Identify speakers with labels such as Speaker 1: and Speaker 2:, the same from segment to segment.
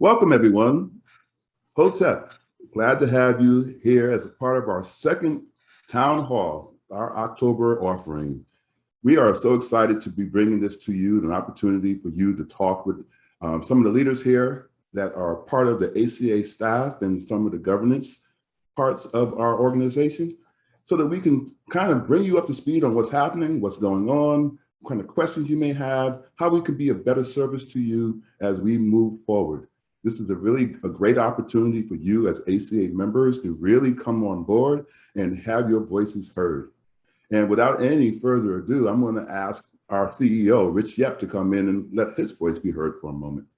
Speaker 1: Welcome, everyone. Hotep, glad to have you here as a part of our second town hall, our October offering. We are so excited to be bringing this to you, an opportunity for you to talk with some of the leaders here that are part of the ACA staff and some of the governance parts of our organization, so that we can kind of bring you up to speed on what's happening, what's going on, what kind of questions you may have, how we can be a better service to you as we move forward. This is a great opportunity for you as ACA members to really come on board and have your voices heard. And without any further ado, I'm going to ask our CEO, Rich Yep, to come in and let his voice be heard for a moment.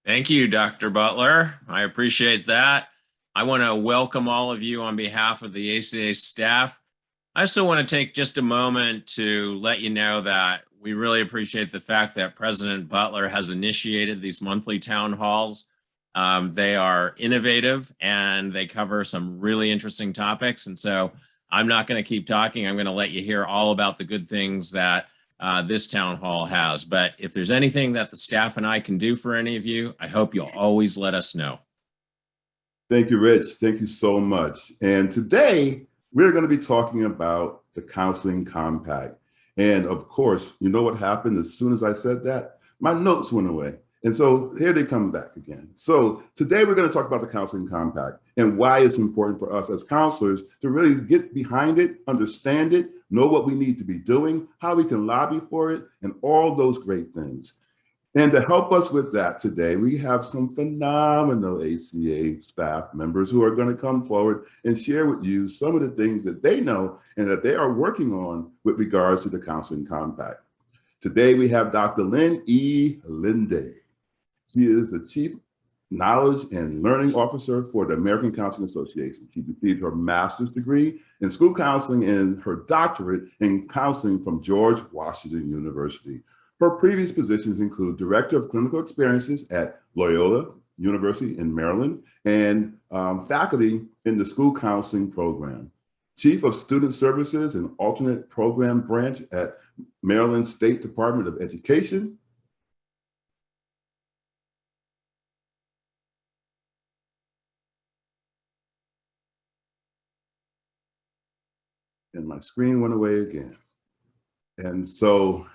Speaker 2: Thank you, Dr. Butler. I appreciate that. I want to welcome all of you on behalf of the ACA staff. I also want to take just a moment to let you know that we really appreciate the fact that President Butler has initiated these monthly town halls. They are innovative and they cover some really interesting topics. And so I'm not going to keep talking. I'm going to let you hear all about the good things that this town hall has. But if there's anything that the staff and I can do for any of you, I hope you'll always let us know.
Speaker 1: Thank you, Rich. Thank you so much. And today we're going to be talking about the Counseling Compact. And of course, you know what happened as soon as I said that? My notes went away. And so here they come back again. So today we're going to talk about the Counseling Compact and why it's important for us as counselors to really get behind it, understand it, know what we need to be doing, how we can lobby for it, and all those great things. And to help us with that today, we have some phenomenal ACA staff members who are going to come forward and share with you some of the things that they know and that they are working on with regards to the Counseling Compact. Today, we have Dr. Lynn E Linde. She is the Chief Knowledge and Learning Officer for the American Counseling Association. She received her master's degree in school counseling and her doctorate in counseling from George Washington University. Her previous positions include Director of Clinical Experiences at Loyola University in Maryland and faculty in the School Counseling Program, Chief of Student Services and Alternate Program Branch at Maryland State Department of Education. And my screen went away again. And so,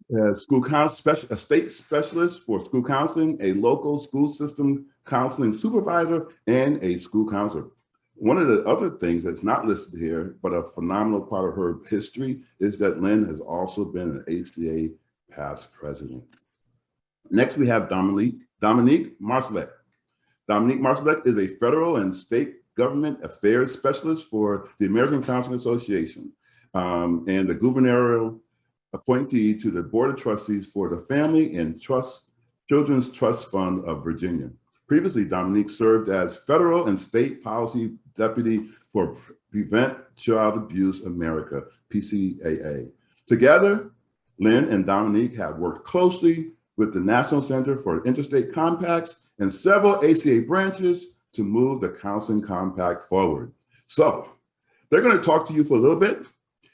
Speaker 1: a state specialist for school counseling, a local school system counseling supervisor, and a school counselor. One of the other things that's not listed here, but a phenomenal part of her history, is that Lynn has also been an ACA past president. Next, we have Dominique Marcelek. Dominique Marcelek is a federal and state government affairs specialist for the American Counseling Association and the gubernatorial appointee to the Board of Trustees for the Family and Children's Trust Fund of Virginia. Previously, Dominique served as federal and state policy deputy for Prevent Child Abuse America, PCAA. Together, Lynn and Dominique have worked closely with the National Center for Interstate Compacts and several ACA branches to move the Counseling Compact forward. So they're going to talk to you for a little bit,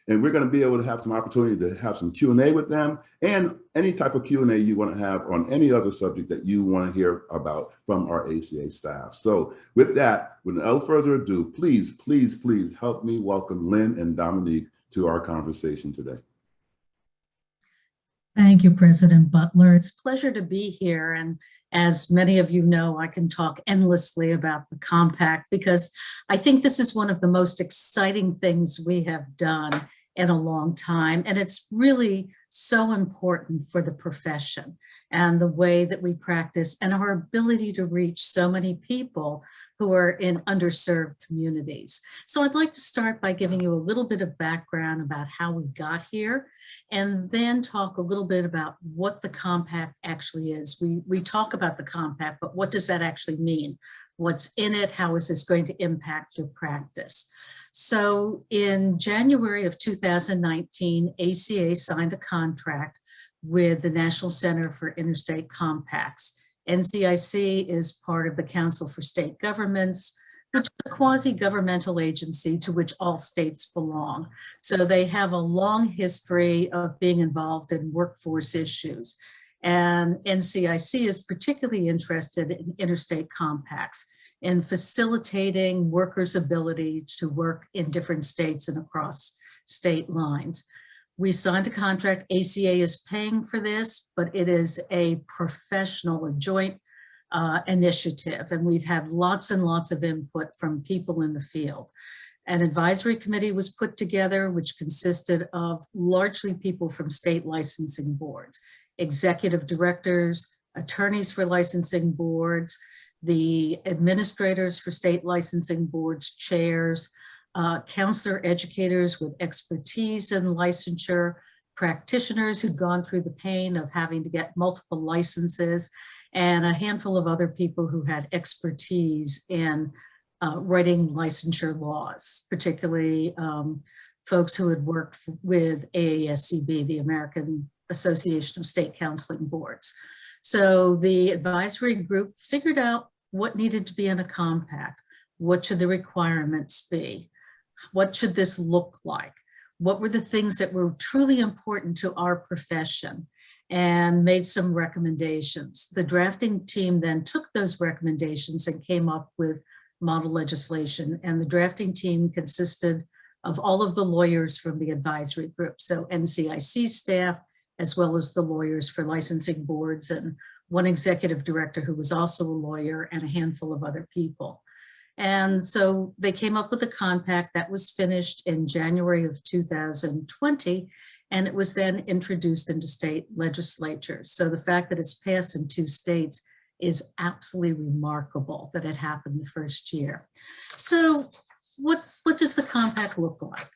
Speaker 1: and we're going to be able to have some opportunity to have some Q&A with them, and any type of Q&A you want to have on any other subject that you want to hear about from our ACA staff. So with that, without further ado, please help me welcome Lynn and Dominique to our conversation today.
Speaker 3: Thank you, President Butler. It's a pleasure to be here. And as many of you know, I can talk endlessly about the compact because I think this is one of the most exciting things we have done in a long time. And it's really so important for the profession and the way that we practice and our ability to reach so many people who are in underserved communities. So I'd like to start by giving you a little bit of background about how we got here, and then talk a little bit about what the compact actually is. We talk about the compact, but what does that actually mean? What's in it? How is this going to impact your practice? So in January of 2019, ACA signed a contract with the National Center for Interstate Compacts. NCIC is part of the Council for State Governments, which is a quasi-governmental agency to which all states belong. So they have a long history of being involved in workforce issues. And NCIC is particularly interested in interstate compacts, in facilitating workers' ability to work in different states and across state lines. We signed a contract. ACA is paying for this, but it is a professional, a joint initiative, and we've had lots and lots of input from people in the field. An advisory committee was put together, which consisted of largely people from state licensing boards, executive directors, attorneys for licensing boards, the administrators for state licensing boards, chairs, counselor educators with expertise in licensure, practitioners who'd gone through the pain of having to get multiple licenses, and a handful of other people who had expertise in writing licensure laws, particularly folks who had worked with AASCB, the American Association of State Counseling Boards. So the advisory group figured out what needed to be in a compact. What should the requirements be? What should this look like? What were the things that were truly important to our profession? And made some recommendations. The drafting team then took those recommendations and came up with model legislation. And the drafting team consisted of all of the lawyers from the advisory group. So NCIC staff, as well as the lawyers for licensing boards, and one executive director who was also a lawyer, and a handful of other people. And so they came up with a compact that was finished in January of 2020, and it was then introduced into state legislatures. So the fact that it's passed in 2 states is absolutely remarkable that it happened the first year. So what does the compact look like?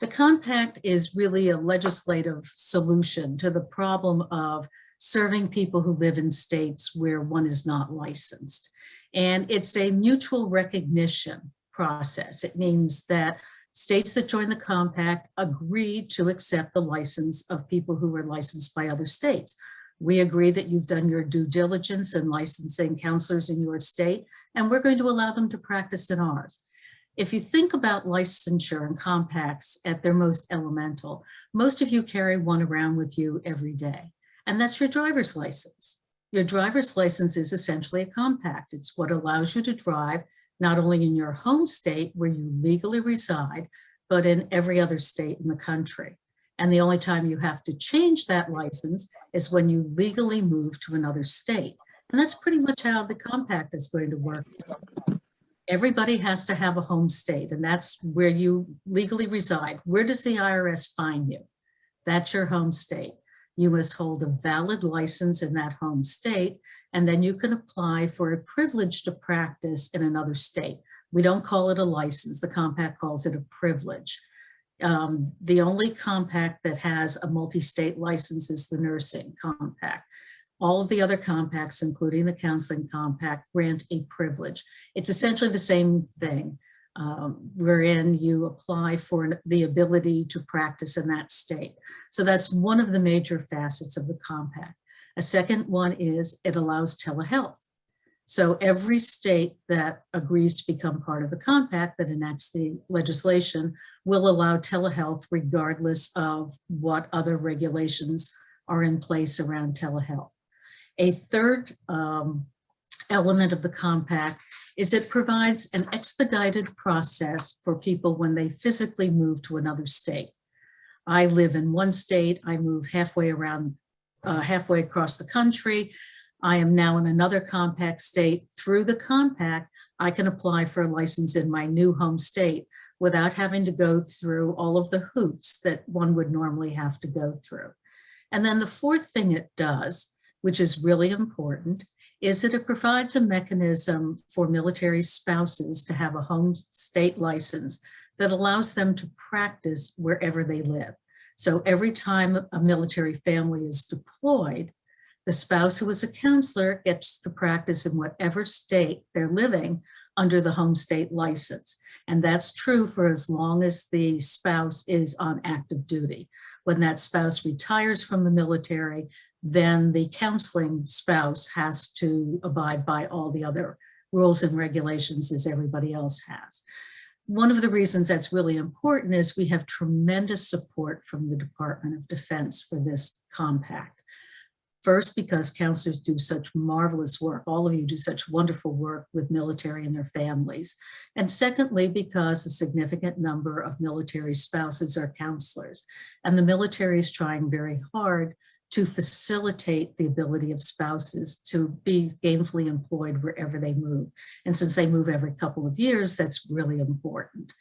Speaker 3: The compact is really a legislative solution to the problem of serving people who live in states where one is not licensed. And it's a mutual recognition process. It means that states that join the compact agree to accept the license of people who are licensed by other states. We agree that you've done your due diligence in licensing counselors in your state, and we're going to allow them to practice in ours. If you think about licensure and compacts at their most elemental, most of you carry one around with you every day, and that's your driver's license. Your driver's license is essentially a compact. It's what allows you to drive not only in your home state where you legally reside, but in every other state in the country. And the only time you have to change that license is when you legally move to another state. And that's pretty much how the compact is going to work. Everybody has to have a home state, and that's where you legally reside. Where does the IRS find you? That's your home state. You must hold a valid license in that home state, and then you can apply for a privilege to practice in another state. We don't call it a license. The compact calls it a privilege. The only compact that has a multi-state license is the nursing compact. All of the other compacts, including the counseling compact, grant a privilege. It's essentially the same thing, wherein you apply for the ability to practice in that state. So that's one of the major facets of the compact. A second one is it allows telehealth. So every state that agrees to become part of the compact that enacts the legislation will allow telehealth regardless of what other regulations are in place around telehealth. A third element of the compact is it provides an expedited process for people when they physically move to another state. I live in one state, I move halfway across the country. I am now in another compact state. Through the compact, I can apply for a license in my new home state without having to go through all of the hoops that one would normally have to go through. And then the fourth thing it does, which is really important, is that it provides a mechanism for military spouses to have a home state license that allows them to practice wherever they live. So every time a military family is deployed, the spouse who is a counselor gets to practice in whatever state they're living under the home state license. And that's true for as long as the spouse is on active duty. When that spouse retires from the military, then the counseling spouse has to abide by all the other rules and regulations as everybody else has. One of the reasons that's really important is we have tremendous support from the Department of Defense for this compact. First, because counselors do such marvelous work. All of you do such wonderful work with military and their families. And secondly, because a significant number of military spouses are counselors. And the military is trying very hard to facilitate the ability of spouses to be gainfully employed wherever they move. And since they move every couple of years, that's really important.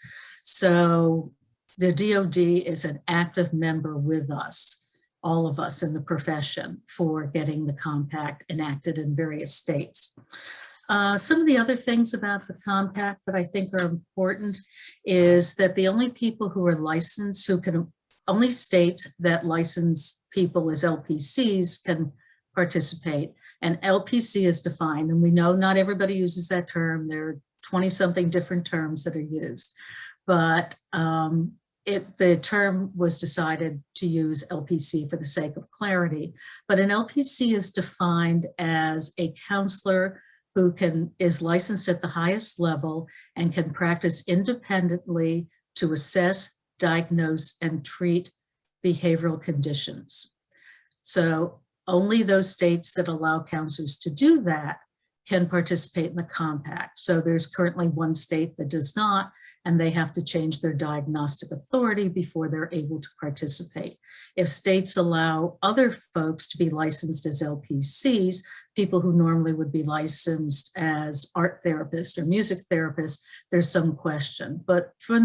Speaker 3: So the DoD is an active member with us, all of us in the profession, for getting the compact enacted in various states. Some of the other things about the compact that I think are important is that the only people who are licensed, only states that license people as LPCs can participate. And LPC is defined, and we know not everybody uses that term. There are 20-something different terms that are used, but the term was decided to use LPC for the sake of clarity. But an LPC is defined as a counselor who is licensed at the highest level and can practice independently to assess, diagnose, and treat behavioral conditions. So only those states that allow counselors to do that can participate in the compact. So there's currently one state that does not, and they have to change their diagnostic authority before they're able to participate. If states allow other folks to be licensed as LPCs, people who normally would be licensed as art therapists or music therapists, there's some question. But for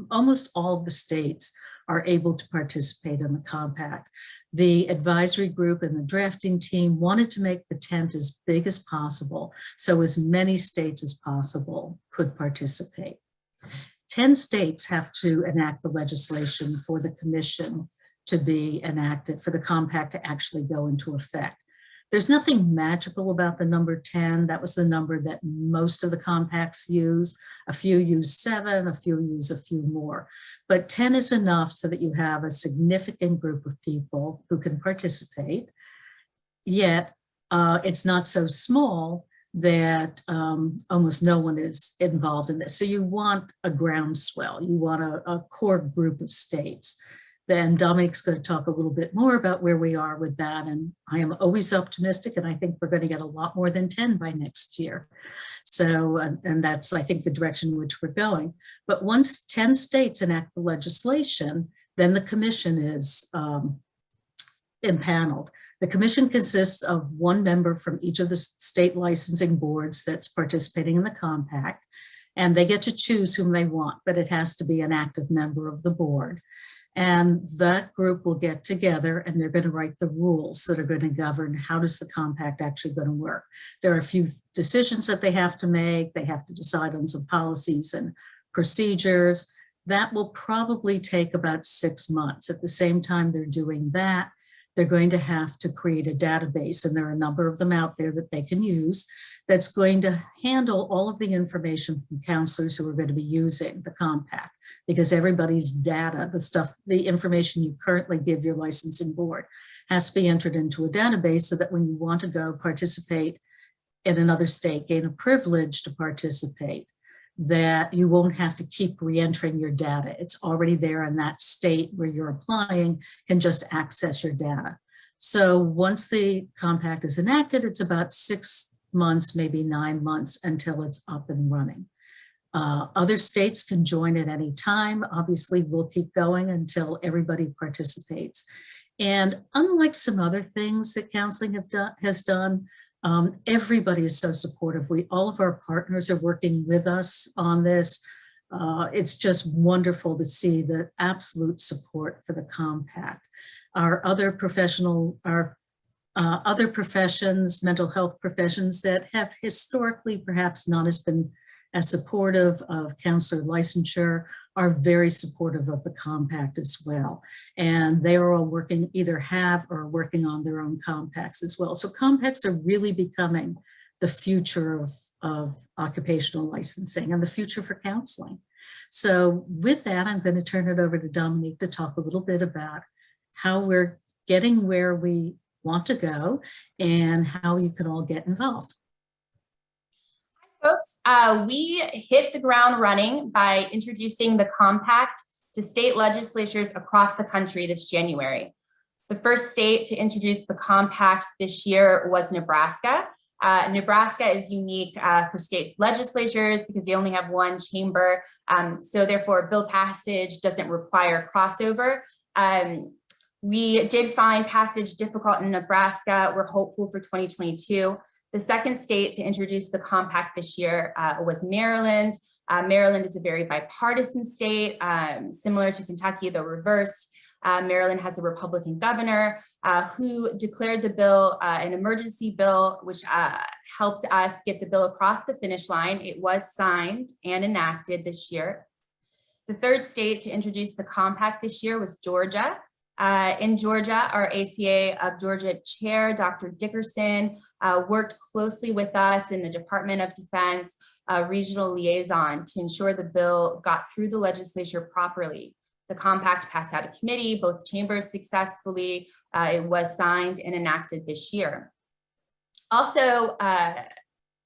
Speaker 3: almost all of the states are able to participate in the compact. The advisory group and the drafting team wanted to make the tent as big as possible, so as many states as possible could participate. 10 states have to enact the legislation for the commission to be enacted, for the compact to actually go into effect. There's nothing magical about the number 10. That was the number that most of the compacts use. A few use 7, a few use a few more. But 10 is enough so that you have a significant group of people who can participate. Yet it's not so small that almost no one is involved in this. So you want a groundswell. You want a core group of states. Then Dominique's going to talk a little bit more about where we are with that. And I am always optimistic, and I think we're going to get a lot more than 10 by next year. So, and that's, I think, the direction in which we're going. But once 10 states enact the legislation, then the commission is impaneled. The commission consists of one member from each of the state licensing boards that's participating in the compact, and they get to choose whom they want, but it has to be an active member of the board. And that group will get together and they're going to write the rules that are going to govern how does the compact actually going to work. There are a few decisions that they have to make. They have to decide on some policies and procedures. That will probably take about 6 months. At the same time they're doing that, they're going to have to create a database, and there are a number of them out there that they can use, that's going to handle all of the information from counselors who are going to be using the compact, because everybody's data, the information you currently give your licensing board, has to be entered into a database so that when you want to go participate in another state, gain a privilege to participate, that you won't have to keep re-entering your data. It's already there in that state where you're applying, can just access your data. So once the compact is enacted, it's about 6 months, maybe 9 months until it's up and running. Other states can join at any time. Obviously, we'll keep going until everybody participates. And unlike some other things that counseling has done, everybody is so supportive. All of our partners are working with us on this. It's just wonderful to see the absolute support for the compact. Our other professions, mental health professions that have historically perhaps not been as supportive of counselor licensure, are very supportive of the compact as well. And they are all working, either have or are working on their own compacts as well. So compacts are really becoming the future of occupational licensing and the future for counseling. So with that, I'm going to turn it over to Dominique to talk a little bit about how we're getting where we want to go and how you can all get involved.
Speaker 4: Hi folks. We hit the ground running by introducing the compact to state legislatures across the country this January. The first state to introduce the compact this year was Nebraska. Nebraska is unique for state legislatures because they only have one chamber. So therefore, bill passage doesn't require crossover. We did find passage difficult in Nebraska. We're hopeful for 2022. The second state to introduce the compact this year was Maryland. Maryland is a very bipartisan state, similar to Kentucky, though reversed. Maryland has a Republican governor who declared the bill an emergency bill, which helped us get the bill across the finish line. It was signed and enacted this year. The third state to introduce the compact this year was Georgia. In Georgia, our ACA of Georgia chair, Dr. Dickerson, worked closely with us in the Department of Defense regional liaison to ensure the bill got through the legislature properly. The compact passed out of committee, both chambers successfully. It was signed and enacted this year. Also,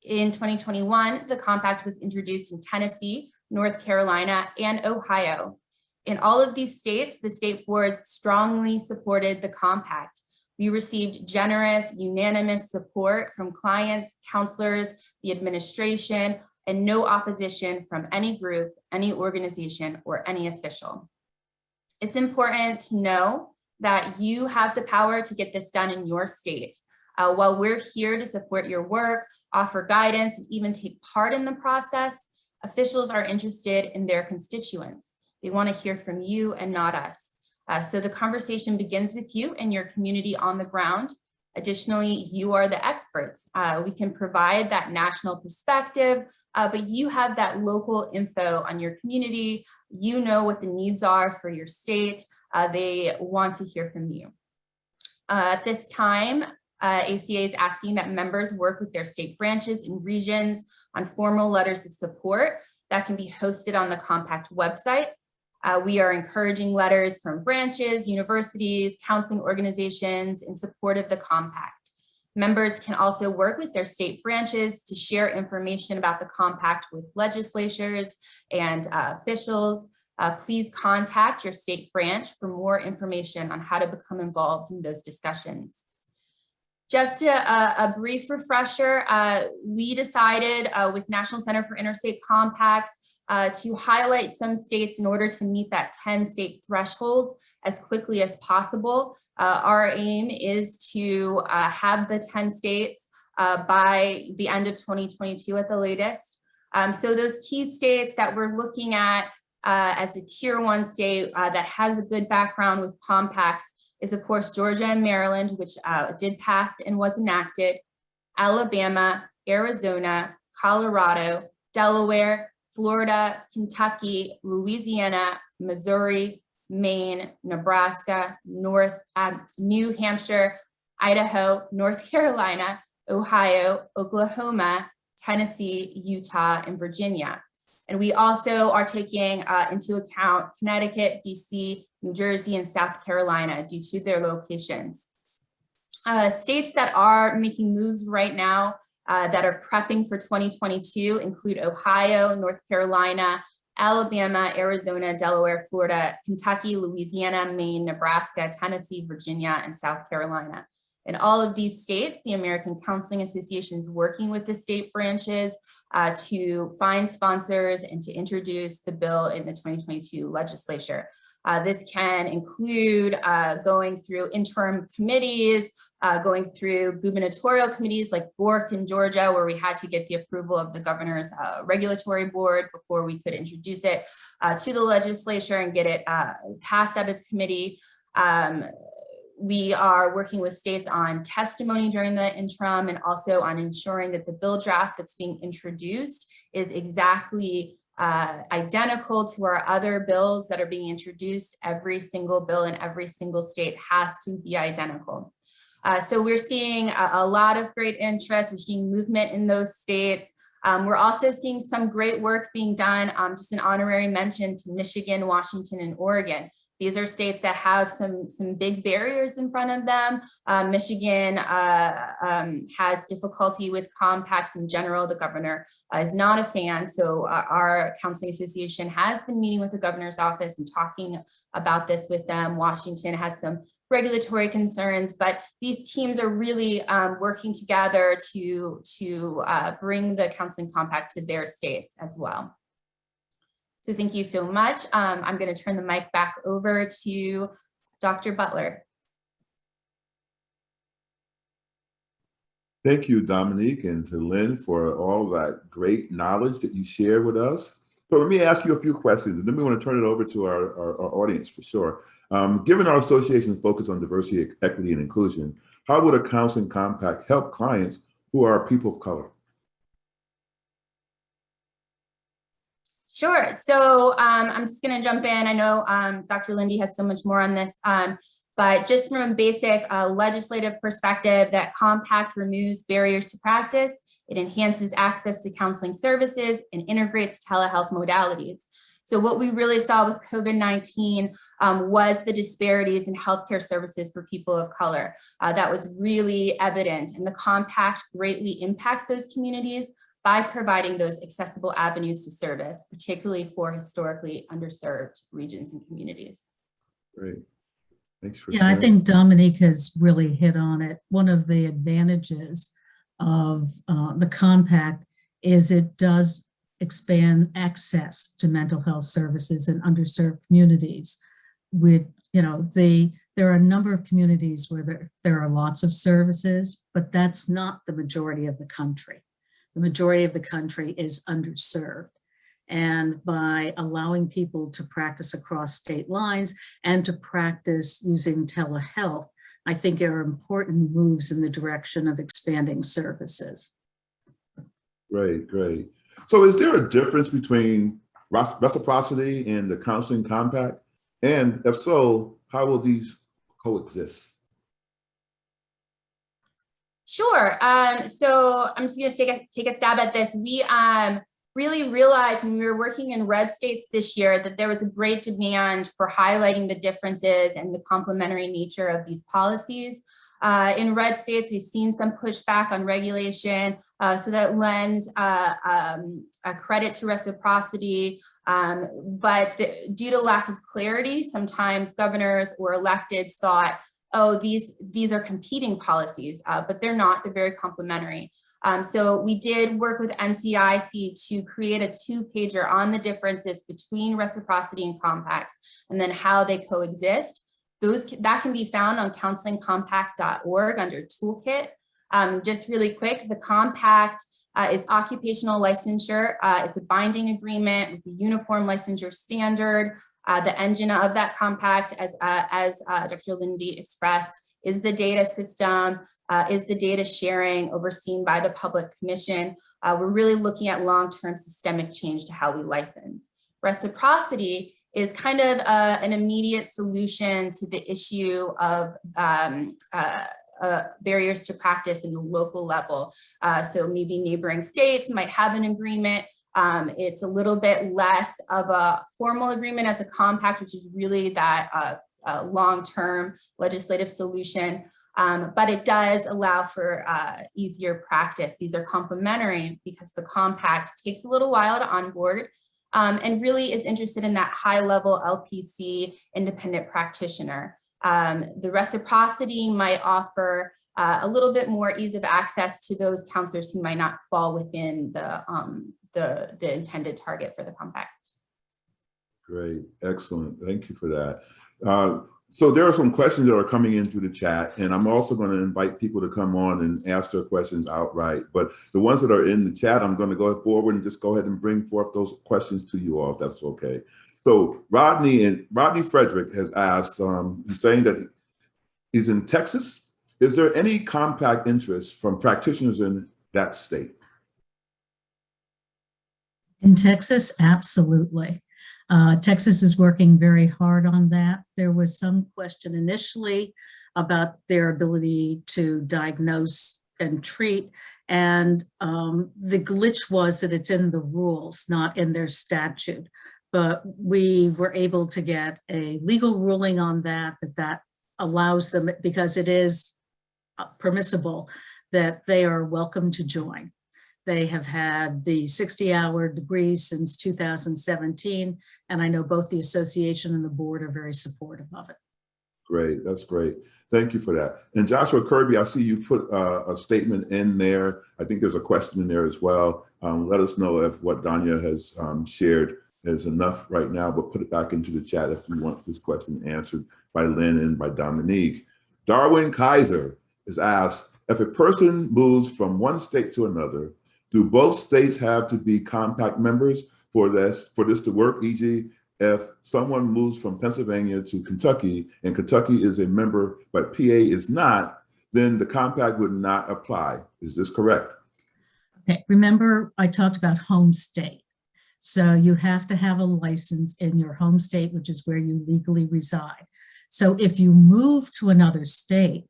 Speaker 4: in 2021, the compact was introduced in Tennessee, North Carolina, and Ohio. In all of these states, the state boards strongly supported the compact. We received generous, unanimous support from clients, counselors, the administration, and no opposition from any group, any organization, or any official. It's important to know that you have the power to get this done in your state. While we're here to support your work, offer guidance, and even take part in the process, officials are interested in their constituents. They want to hear from you and not us. So the conversation begins with you and your community on the ground. Additionally, you are the experts. We can provide that national perspective, but you have that local info on your community. You know what the needs are for your state. They want to hear from you. At this time, ACA is asking that members work with their state branches and regions on formal letters of support that can be hosted on the compact website. We are encouraging letters from branches, universities, counseling organizations in support of the compact. Members can also work with their state branches to share information about the compact with legislatures and officials. Please contact your state branch for more information on how to become involved in those discussions. Just a brief refresher, we decided with National Center for Interstate Compacts to highlight some states in order to meet that 10-state threshold as quickly as possible. Our aim is to have the 10 states by the end of 2022 at the latest. So those key states that we're looking at as a tier 1 state that has a good background with compacts is, of course, Georgia and Maryland, which did pass and was enacted, Alabama, Arizona, Colorado, Delaware, Florida, Kentucky, Louisiana, Missouri, Maine, Nebraska, New Hampshire, Idaho, North Carolina, Ohio, Oklahoma, Tennessee, Utah, and Virginia. And we also are taking into account Connecticut, DC, New Jersey, and South Carolina due to their locations. States that are making moves right now that are prepping for 2022 include Ohio, North Carolina, Alabama, Arizona, Delaware, Florida, Kentucky, Louisiana, Maine, Nebraska, Tennessee, Virginia, and South Carolina. In all of these states, the American Counseling Association is working with the state branches to find sponsors and to introduce the bill in the 2022 legislature. This can include going through interim committees, going through gubernatorial committees like GORC in Georgia, where we had to get the approval of the governor's regulatory board before we could introduce it to the legislature and get it passed out of committee. We are working with states on testimony during the interim and also on ensuring that the bill draft that's being introduced is exactly identical to our other bills that are being introduced. Every single bill in every single state has to be identical. So we're seeing a lot of great interest. We're seeing movement in those states. We're also seeing some great work being done, just an honorary mention to Michigan, Washington, and Oregon. These are states that have some big barriers in front of them. Michigan has difficulty with compacts in general. The governor is not a fan. So our counseling association has been meeting with the governor's office and talking about this with them. Washington has some regulatory concerns, but these teams are really working together to bring the counseling compact to their states as well. So thank you so much. I'm going to turn the mic back over to Dr. Butler.
Speaker 1: Thank you, Dominique, and to Lynn for all that great knowledge that you shared with us. So let me ask you a few questions, and then we want to turn it over to our audience for sure. Given our association's focus on diversity, equity, and inclusion, how would a counseling compact help clients who are people of color?
Speaker 4: Sure. So I'm just going to jump in. I know Dr. Linde has so much more on this, but just from a basic legislative perspective, that compact removes barriers to practice. It enhances access to counseling services and integrates telehealth modalities. So what we really saw with COVID-19 was the disparities in healthcare services for people of color. That was really evident, and the compact greatly impacts those communities by providing those accessible avenues to service, particularly for historically underserved regions and communities.
Speaker 1: Great. Thanks for
Speaker 3: sharing. I think Dominique has really hit on it. One of the advantages of the compact is it does expand access to mental health services in underserved communities. With, there are a number of communities where there are lots of services, but that's not the majority of the country. The majority of the country is underserved. And by allowing people to practice across state lines and to practice using telehealth, I think are important moves in the direction of expanding services.
Speaker 1: Great, great. So is there a difference between reciprocity and the counseling compact? And if so, how will these coexist?
Speaker 4: Sure. So I'm just going to take a stab at this. We really realized when we were working in red states this year that there was a great demand for highlighting the differences and the complementary nature of these policies. In red states, we've seen some pushback on regulation, so that lends a credit to reciprocity. But due to lack of clarity, sometimes governors or electeds thought, oh, these are competing policies, but they're not. They're very complementary. So we did work with NCIC to create a 2-pager on the differences between reciprocity and compacts, and then how they coexist. That can be found on counselingcompact.org under toolkit. Just really quick, the compact is occupational licensure. It's a binding agreement with a uniform licensure standard. The engine of that compact, as Dr. Linde expressed, is the data system, is the data sharing overseen by the Public Commission. We're really looking at long-term systemic change to how we license. Reciprocity is kind of an immediate solution to the issue of barriers to practice in the local level. So maybe neighboring states might have an agreement. It's a little bit less of a formal agreement as a compact, which is really that long-term legislative solution. But it does allow for easier practice. These are complementary because the compact takes a little while to onboard and really is interested in that high-level LPC independent practitioner. The reciprocity might offer a little bit more ease of access to those counselors who might not fall within the intended target for the compact.
Speaker 1: Great, excellent. Thank you for that. So there are some questions that are coming in through the chat, and I'm also going to invite people to come on and ask their questions outright. But the ones that are in the chat, I'm going to go forward and just go ahead and bring forth those questions to you all, if that's okay. So Rodney Frederick has asked, he's saying that he's in Texas. Is there any compact interest from practitioners in that state?
Speaker 3: In Texas, absolutely. Texas is working very hard on that. There was some question initially about their ability to diagnose and treat, and the glitch was that it's in the rules, not in their statute. but we were able to get a legal ruling on that allows them, because it is permissible, that they are welcome to join. They have had the 60-hour degree since 2017, and I know both the association and the board are very supportive of it.
Speaker 1: Great, that's great. Thank you for that. And Joshua Kirby, I see you put a statement in there. I think there's a question in there as well. Let us know if what Danya has shared is enough right now, but put it back into the chat if you want this question answered by Lynn and by Dominique. Darwin Kaiser is asked, if a person moves from one state to another, do both states have to be compact members for this to work? E.g., if someone moves from Pennsylvania to Kentucky and Kentucky is a member, but PA is not, then the compact would not apply. Is this correct?
Speaker 3: Okay, remember I talked about home state. So you have to have a license in your home state, which is where you legally reside. So if you move to another state,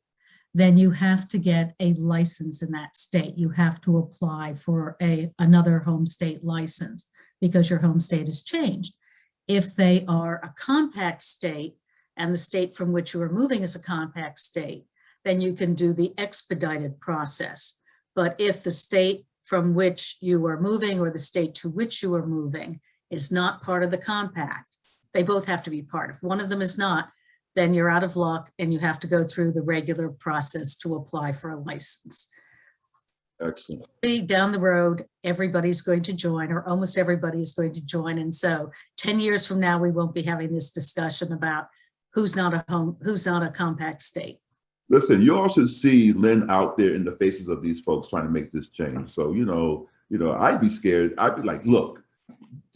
Speaker 3: then you have to get a license in that state. You have to apply for another home state license because your home state has changed. If they are a compact state and the state from which you are moving is a compact state, then you can do the expedited process. But if the state from which you are moving or the state to which you are moving is not part of the compact, they both have to be part. If one of them is not, then you're out of luck and you have to go through the regular process to apply for a license.
Speaker 1: Excellent.
Speaker 3: Down the road, everybody's going to join, or almost everybody is going to join. And so 10 years from now, we won't be having this discussion about who's not a compact state.
Speaker 1: Listen, you also see Lynn out there in the faces of these folks trying to make this change. So, you know, I'd be scared. I'd be like, look,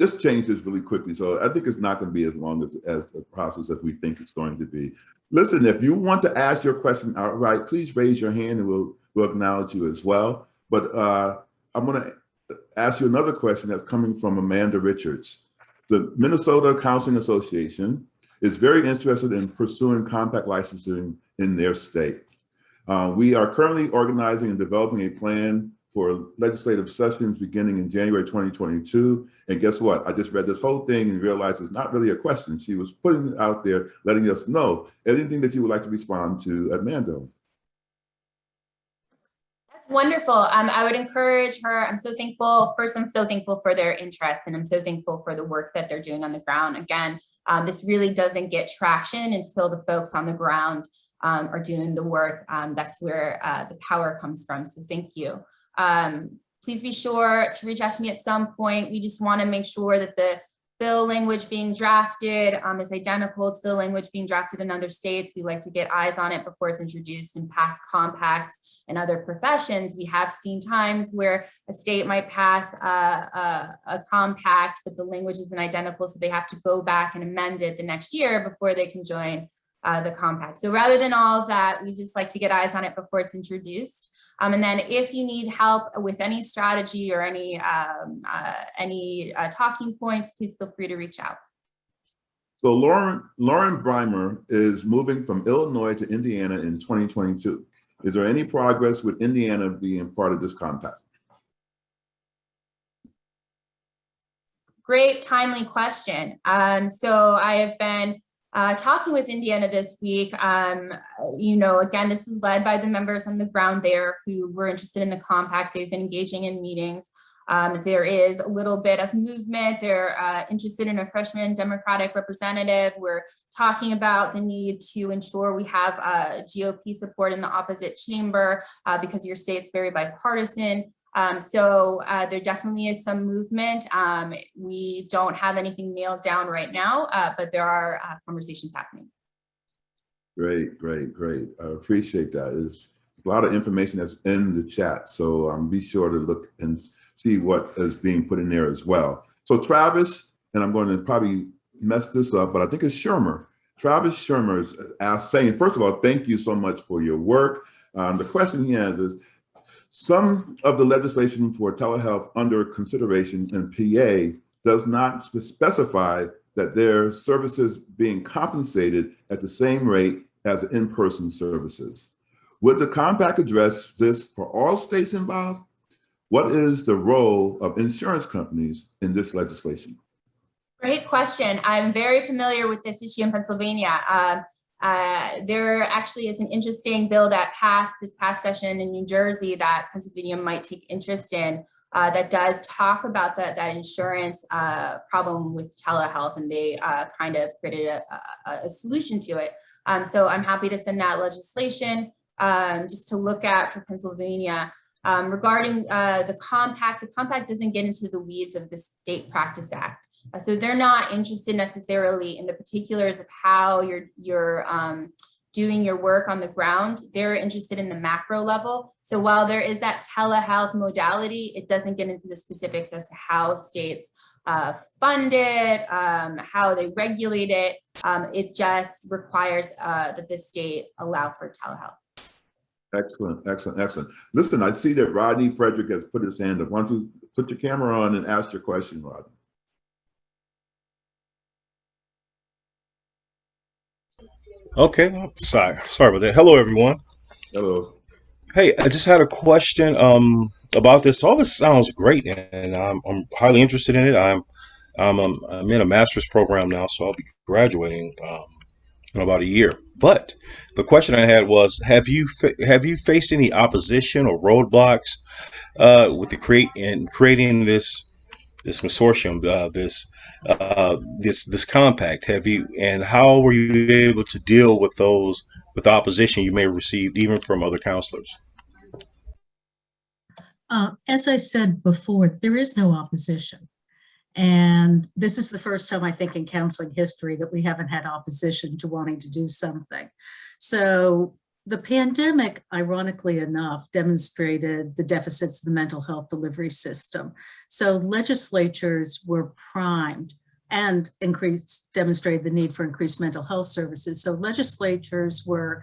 Speaker 1: just change this really quickly. So I think it's not going to be as long as the process as we think it's going to be. Listen, if you want to ask your question outright, please raise your hand and we'll acknowledge you as well. But I'm going to ask you another question that's coming from Amanda Richards. The Minnesota Counseling Association is very interested in pursuing compact licensing in their state. We are currently organizing and developing a plan for legislative sessions beginning in January 2022. And guess what? I just read this whole thing and realized it's not really a question. She was putting it out there, letting us know anything that you would like to respond to, Amanda.
Speaker 4: That's wonderful. I would encourage her. I'm so thankful. First, I'm so thankful for their interest, and I'm so thankful for the work that they're doing on the ground. Again, this really doesn't get traction until the folks on the ground are doing the work. That's where the power comes from. So thank you. Please be sure to reach out to me at some point. We just want to make sure that the bill language being drafted is identical to the language being drafted in other states. We like to get eyes on it before it's introduced in past compacts and other professions. We have seen times where a state might pass a compact, but the language isn't identical, so they have to go back and amend it the next year before they can join the compact. So rather than all of that, we just like to get eyes on it before it's introduced. And then if you need help with any strategy or any talking points, please feel free to reach out.
Speaker 1: So Lauren Breimer is moving from Illinois to Indiana in 2022. Is there any progress with Indiana being part of this compact?
Speaker 4: Great, timely question. So I have been talking with Indiana this week. Again, this was led by the members on the ground there who were interested in the compact. They've been engaging in meetings. There is a little bit of movement. They're interested in a freshman Democratic representative. We're talking about the need to ensure we have GOP support in the opposite chamber because your state's very bipartisan. So there definitely is some movement. We don't have anything nailed down right now, but there are conversations happening.
Speaker 1: Great. I appreciate that. There's a lot of information that's in the chat, so be sure to look and see what is being put in there as well. So Travis, and I'm going to probably mess this up, but I think it's Shermer. Travis Shermer is saying, first of all, thank you so much for your work. The question he has is, some of the legislation for telehealth under consideration in PA does not specify that their services being compensated at the same rate as in-person services. Would the compact address this for all states involved? What is the role of insurance companies in this legislation?
Speaker 4: Great question. I'm very familiar with this issue in Pennsylvania. There actually is an interesting bill that passed this past session in New Jersey that Pennsylvania might take interest in that does talk about that insurance problem with telehealth, and they kind of created a solution to it. So I'm happy to send that legislation just to look at for Pennsylvania. Regarding the compact doesn't get into the weeds of the State Practice Act. So they're not interested necessarily in the particulars of how you're doing your work on the ground. They're interested in the macro level. So while there is that telehealth modality, it doesn't get into the specifics as to how states fund it, how they regulate it. It just requires that the state allow for telehealth.
Speaker 1: Excellent, excellent, excellent. Listen, I see that Rodney Frederick has put his hand up. Why don't you put your camera on and ask your question, Rodney?
Speaker 5: Okay, sorry about that. Hello, everyone.
Speaker 1: Hello.
Speaker 5: Hey, I just had a question about this. All this sounds great, and I'm highly interested in it. I'm in a master's program now, so I'll be graduating in about a year. But the question I had was, have you faced any opposition or roadblocks with creating this consortium, this compact? And how were you able to deal with with opposition you may have received even from other counselors?
Speaker 3: As I said before, there is no opposition. And this is the first time, I think, in counseling history that we haven't had opposition to wanting to do something. So the pandemic, ironically enough, demonstrated the deficits of the mental health delivery system. So legislatures were primed and demonstrated the need for increased mental health services. So legislatures were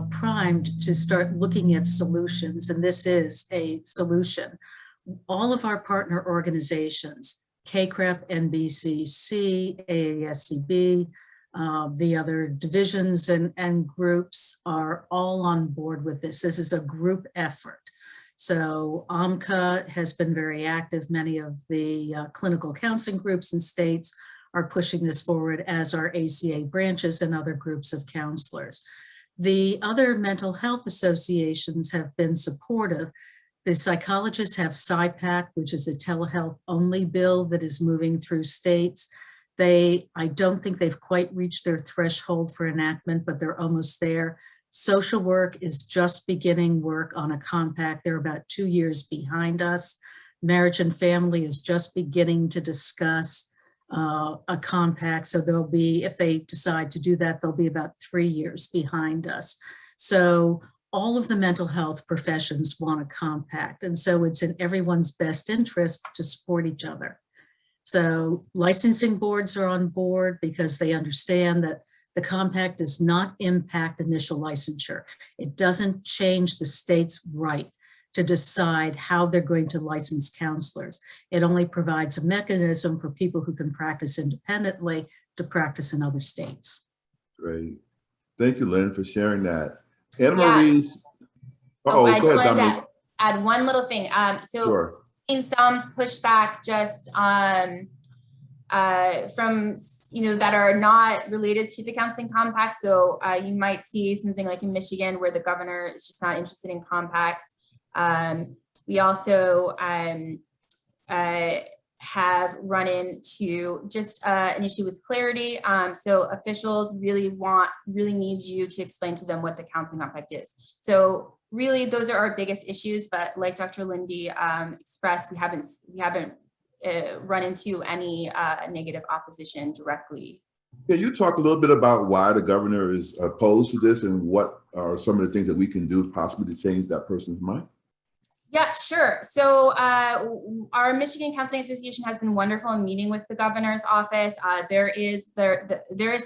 Speaker 3: primed to start looking at solutions, and this is a solution. All of our partner organizations, KCREP, NBCC, AASCB, the other divisions and groups are all on board with this. This is a group effort. So AMCA has been very active. Many of the clinical counseling groups in states are pushing this forward, as are ACA branches and other groups of counselors. The other mental health associations have been supportive. The psychologists have SIPAC, which is a telehealth only bill that is moving through states. I don't think they've quite reached their threshold for enactment, but they're almost there. Social work is just beginning work on a compact. They're about 2 years behind us. Marriage and family is just beginning to discuss a compact. So there'll be, if they decide to do that, they'll be about 3 years behind us. So all of the mental health professions want a compact. And so it's in everyone's best interest to support each other. So licensing boards are on board because they understand that the compact does not impact initial licensure. It doesn't change the state's right to decide how they're going to license counselors. It only provides a mechanism for people who can practice independently to practice in other states.
Speaker 1: Great. Thank you, Lynn, for sharing that. Anna Marie.
Speaker 4: I just wanted to add one little thing.
Speaker 1: Sure.
Speaker 4: Some pushback just from that are not related to the counseling compact. So you might see something like in Michigan where the governor is just not interested in compacts. We also have run into just an issue with clarity. So officials really need you to explain to them what the counseling compact is. So really, those are our biggest issues. But like Dr. Linde expressed, we haven't run into any negative opposition directly.
Speaker 1: Can you talk a little bit about why the governor is opposed to this and what are some of the things that we can do possibly to change that person's mind?
Speaker 4: Yeah, sure. So our Michigan Counseling Association has been wonderful in meeting with the governor's office. There is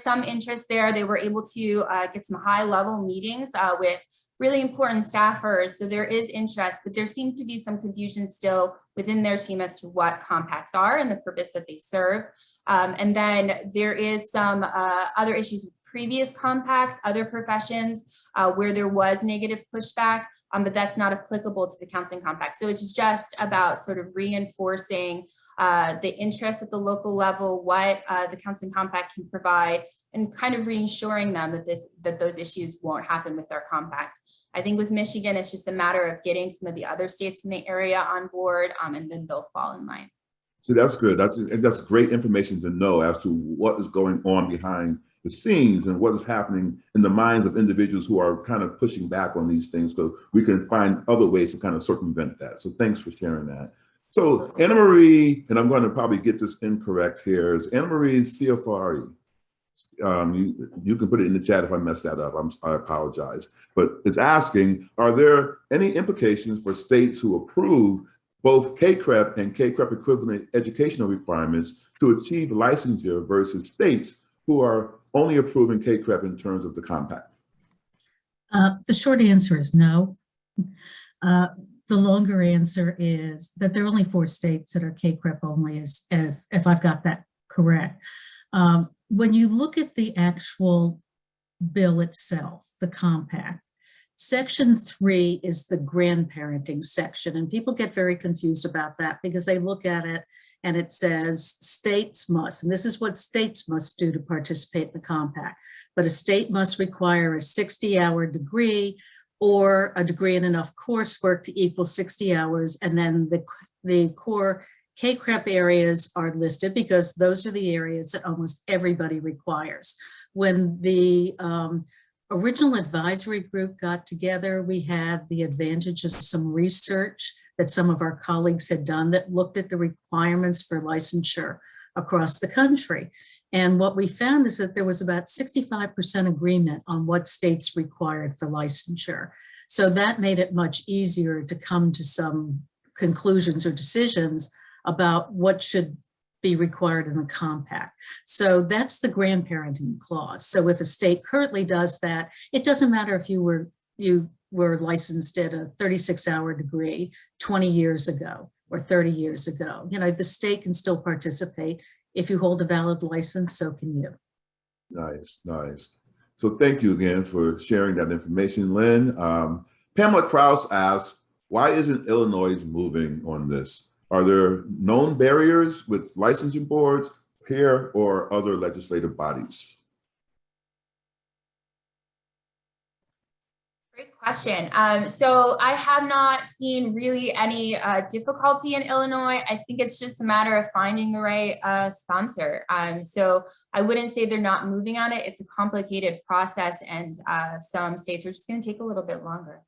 Speaker 4: some interest there. They were able to get some high level meetings with really important staffers. So there is interest, but there seemed to be some confusion still within their team as to what compacts are and the purpose that they serve. And then there is some other issues with previous compacts, other professions where there was negative pushback, but that's not applicable to the counseling compact. So it's just about sort of reinforcing the interest at the local level, what the counseling compact can provide, and kind of reassuring them that those issues won't happen with their compact. I think with Michigan, it's just a matter of getting some of the other states in the area on board, and then they'll fall in line.
Speaker 1: So that's good. That's great information to know as to what is going on behind the scenes and what is happening in the minds of individuals who are kind of pushing back on these things, so we can find other ways to kind of circumvent that. So thanks for sharing that. So Anna Marie, and I'm going to probably get this incorrect here, is Anna Marie Ciafari. You can put it in the chat if I mess that up. I apologize. But it's asking, are there any implications for states who approve both KCREP and KCREP equivalent educational requirements to achieve licensure versus states who are only approving KCREP in terms of the compact?
Speaker 3: The short answer is no. The longer answer is that there are only 4 states that are KCREP only, if I've got that correct. When you look at the actual bill itself, the compact, Section 3 is the grandparenting section, and people get very confused about that because they look at it and it says states must, and this is what states must do to participate in the compact, but a state must require a 60-hour degree or a degree in enough coursework to equal 60 hours, and then the core KCREP areas are listed because those are the areas that almost everybody requires. When the original advisory group got together, we had the advantage of some research that some of our colleagues had done that looked at the requirements for licensure across the country. And what we found is that there was about 65% agreement on what states required for licensure. So that made it much easier to come to some conclusions or decisions about what should be required in the compact. So that's the grandparenting clause. So if a state currently does that, it doesn't matter if you were licensed at a 36-hour degree 20 years ago or 30 years ago. You know, the state can still participate. If you hold a valid license, so can you.
Speaker 1: Nice, nice. So thank you again for sharing that information, Lynn. Pamela Krause asks, why isn't Illinois moving on this? Are there known barriers with licensing boards, peer, or other legislative bodies?
Speaker 4: Great question. So I have not seen really any difficulty in Illinois. I think it's just a matter of finding the right sponsor. So I wouldn't say they're not moving on it. It's a complicated process, and some states are just going to take a little bit longer.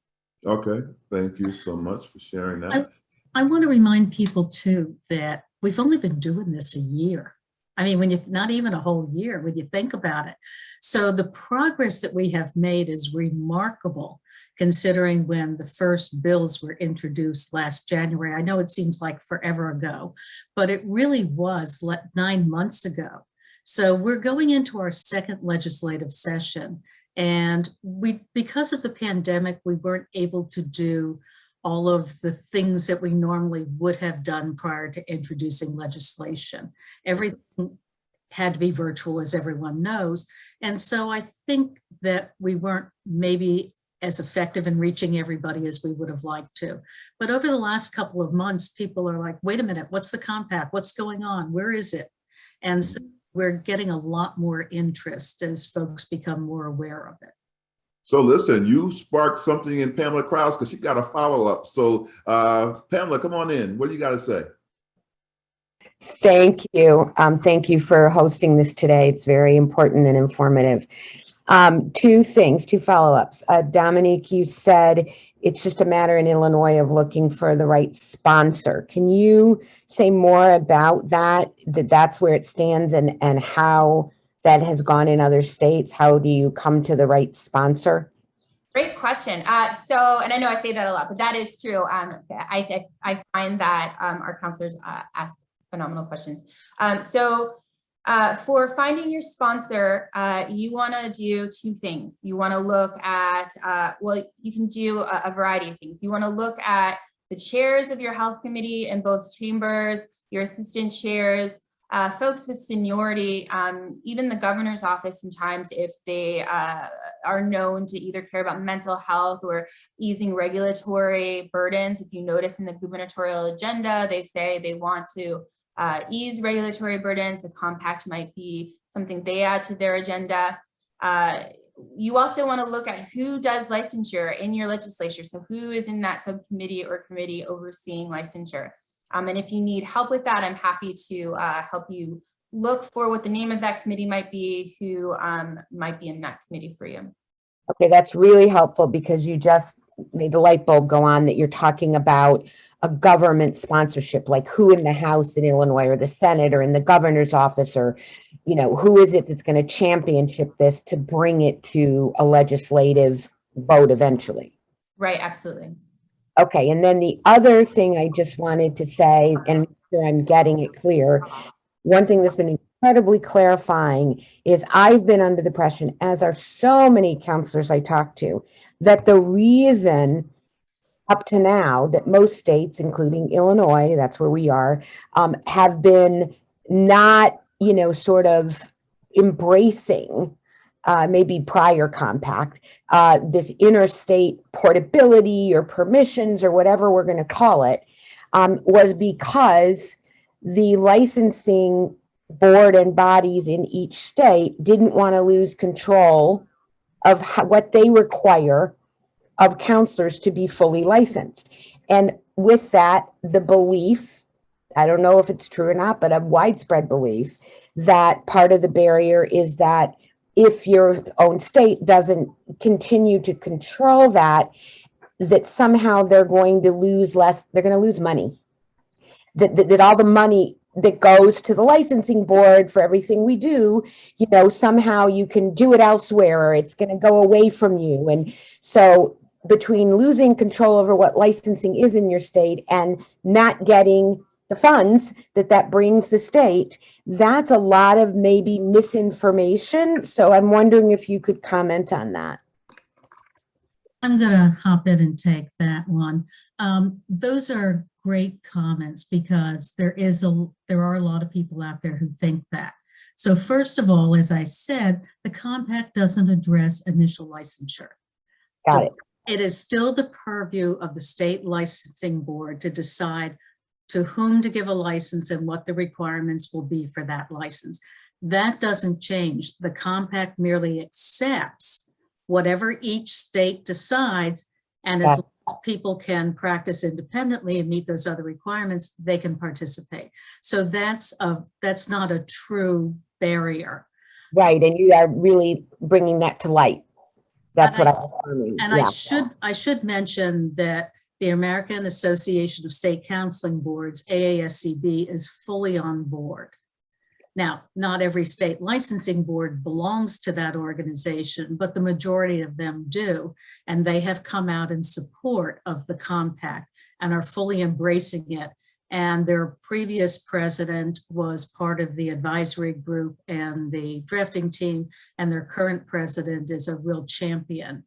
Speaker 1: Okay, thank you so much for sharing that.
Speaker 3: I want to remind people too that we've only been doing this a year. I mean, when you, not even a whole year, when you think about it. So the progress that we have made is remarkable, considering when the first bills were introduced last January. I know it seems like forever ago, but it really was 9 months ago. So we're going into our second legislative session, and because of the pandemic, we weren't able to do all of the things that we normally would have done prior to introducing legislation. Everything had to be virtual, as everyone knows. And so I think that we weren't maybe as effective in reaching everybody as we would have liked to. But over the last couple of months, people are like, wait a minute, what's the compact? What's going on? Where is it? And so we're getting a lot more interest as folks become more aware of it.
Speaker 1: So listen, you sparked something in Pamela Krause because she got a follow-up. So Pamela, come on in. What do you got to say?
Speaker 6: Thank you. Thank you for hosting this today. It's very important and informative. 2 things, 2 follow-ups. Dominique, you said it's just a matter in Illinois of looking for the right sponsor. Can you say more about that, that's where it stands and how that has gone in other states? How do you come to the right sponsor?
Speaker 4: Great question. So, and I know I say that a lot, but that is true. I find that our counselors ask phenomenal questions. For finding your sponsor, you want to do 2 things. You want to look at, well, you can do a variety of things. You want to look at the chairs of your health committee in both chambers, your assistant chairs, folks with seniority, even the governor's office, sometimes if they are known to either care about mental health or easing regulatory burdens. If you notice in the gubernatorial agenda, they say they want to ease regulatory burdens. The compact might be something they add to their agenda. You also want to look at who does licensure in your legislature. So who is in that subcommittee or committee overseeing licensure? And if you need help with that, I'm happy to help you look for what the name of that committee might be, who might be in that committee for you.
Speaker 6: Okay, that's really helpful because you just made the light bulb go on that you're talking about a government sponsorship, like who in the House in Illinois or the Senate or in the governor's office, or, you know, who is it that's going to championship this to bring it to a legislative vote eventually?
Speaker 4: Right, absolutely.
Speaker 6: Okay, and then the other thing I just wanted to say, and make sure I'm getting it clear, one thing that's been incredibly clarifying is I've been under the impression, as are so many counselors I talk to, that the reason up to now that most states, including Illinois, that's where we are, have been not, you know, sort of embracing maybe prior compact, this interstate portability or permissions or whatever we're going to call it, was because the licensing board and bodies in each state didn't want to lose control of what they require of counselors to be fully licensed. And with that, the belief, I don't know if it's true or not, but a widespread belief that part of the barrier is that if your own state doesn't continue to control that, that somehow they're going to lose less, they're going to lose money. That all the money that goes to the licensing board for everything we do, you know, somehow you can do it elsewhere or it's going to go away from you. And so between losing control over what licensing is in your state and not getting the funds that brings the state, that's a lot of maybe misinformation. So I'm wondering if you could comment on that.
Speaker 3: I'm going to hop in and take that one. Those are great comments because there are a lot of people out there who think that. So first of all, as I said, the compact doesn't address initial licensure.
Speaker 6: Got it.
Speaker 3: It is still the purview of the state licensing board to decide to whom to give a license and what the requirements will be for that license. That doesn't change. The compact merely accepts whatever each state decides, and as long as people can practice independently and meet those other requirements, they can participate. So that's not a true barrier.
Speaker 6: Right, and you are really bringing that to light. That's what I was learning.
Speaker 3: And yeah. I should mention that the American Association of State Counseling Boards, AASCB, is fully on board. Now, not every state licensing board belongs to that organization, but the majority of them do. And they have come out in support of the compact and are fully embracing it. And their previous president was part of the advisory group and the drafting team, and their current president is a real champion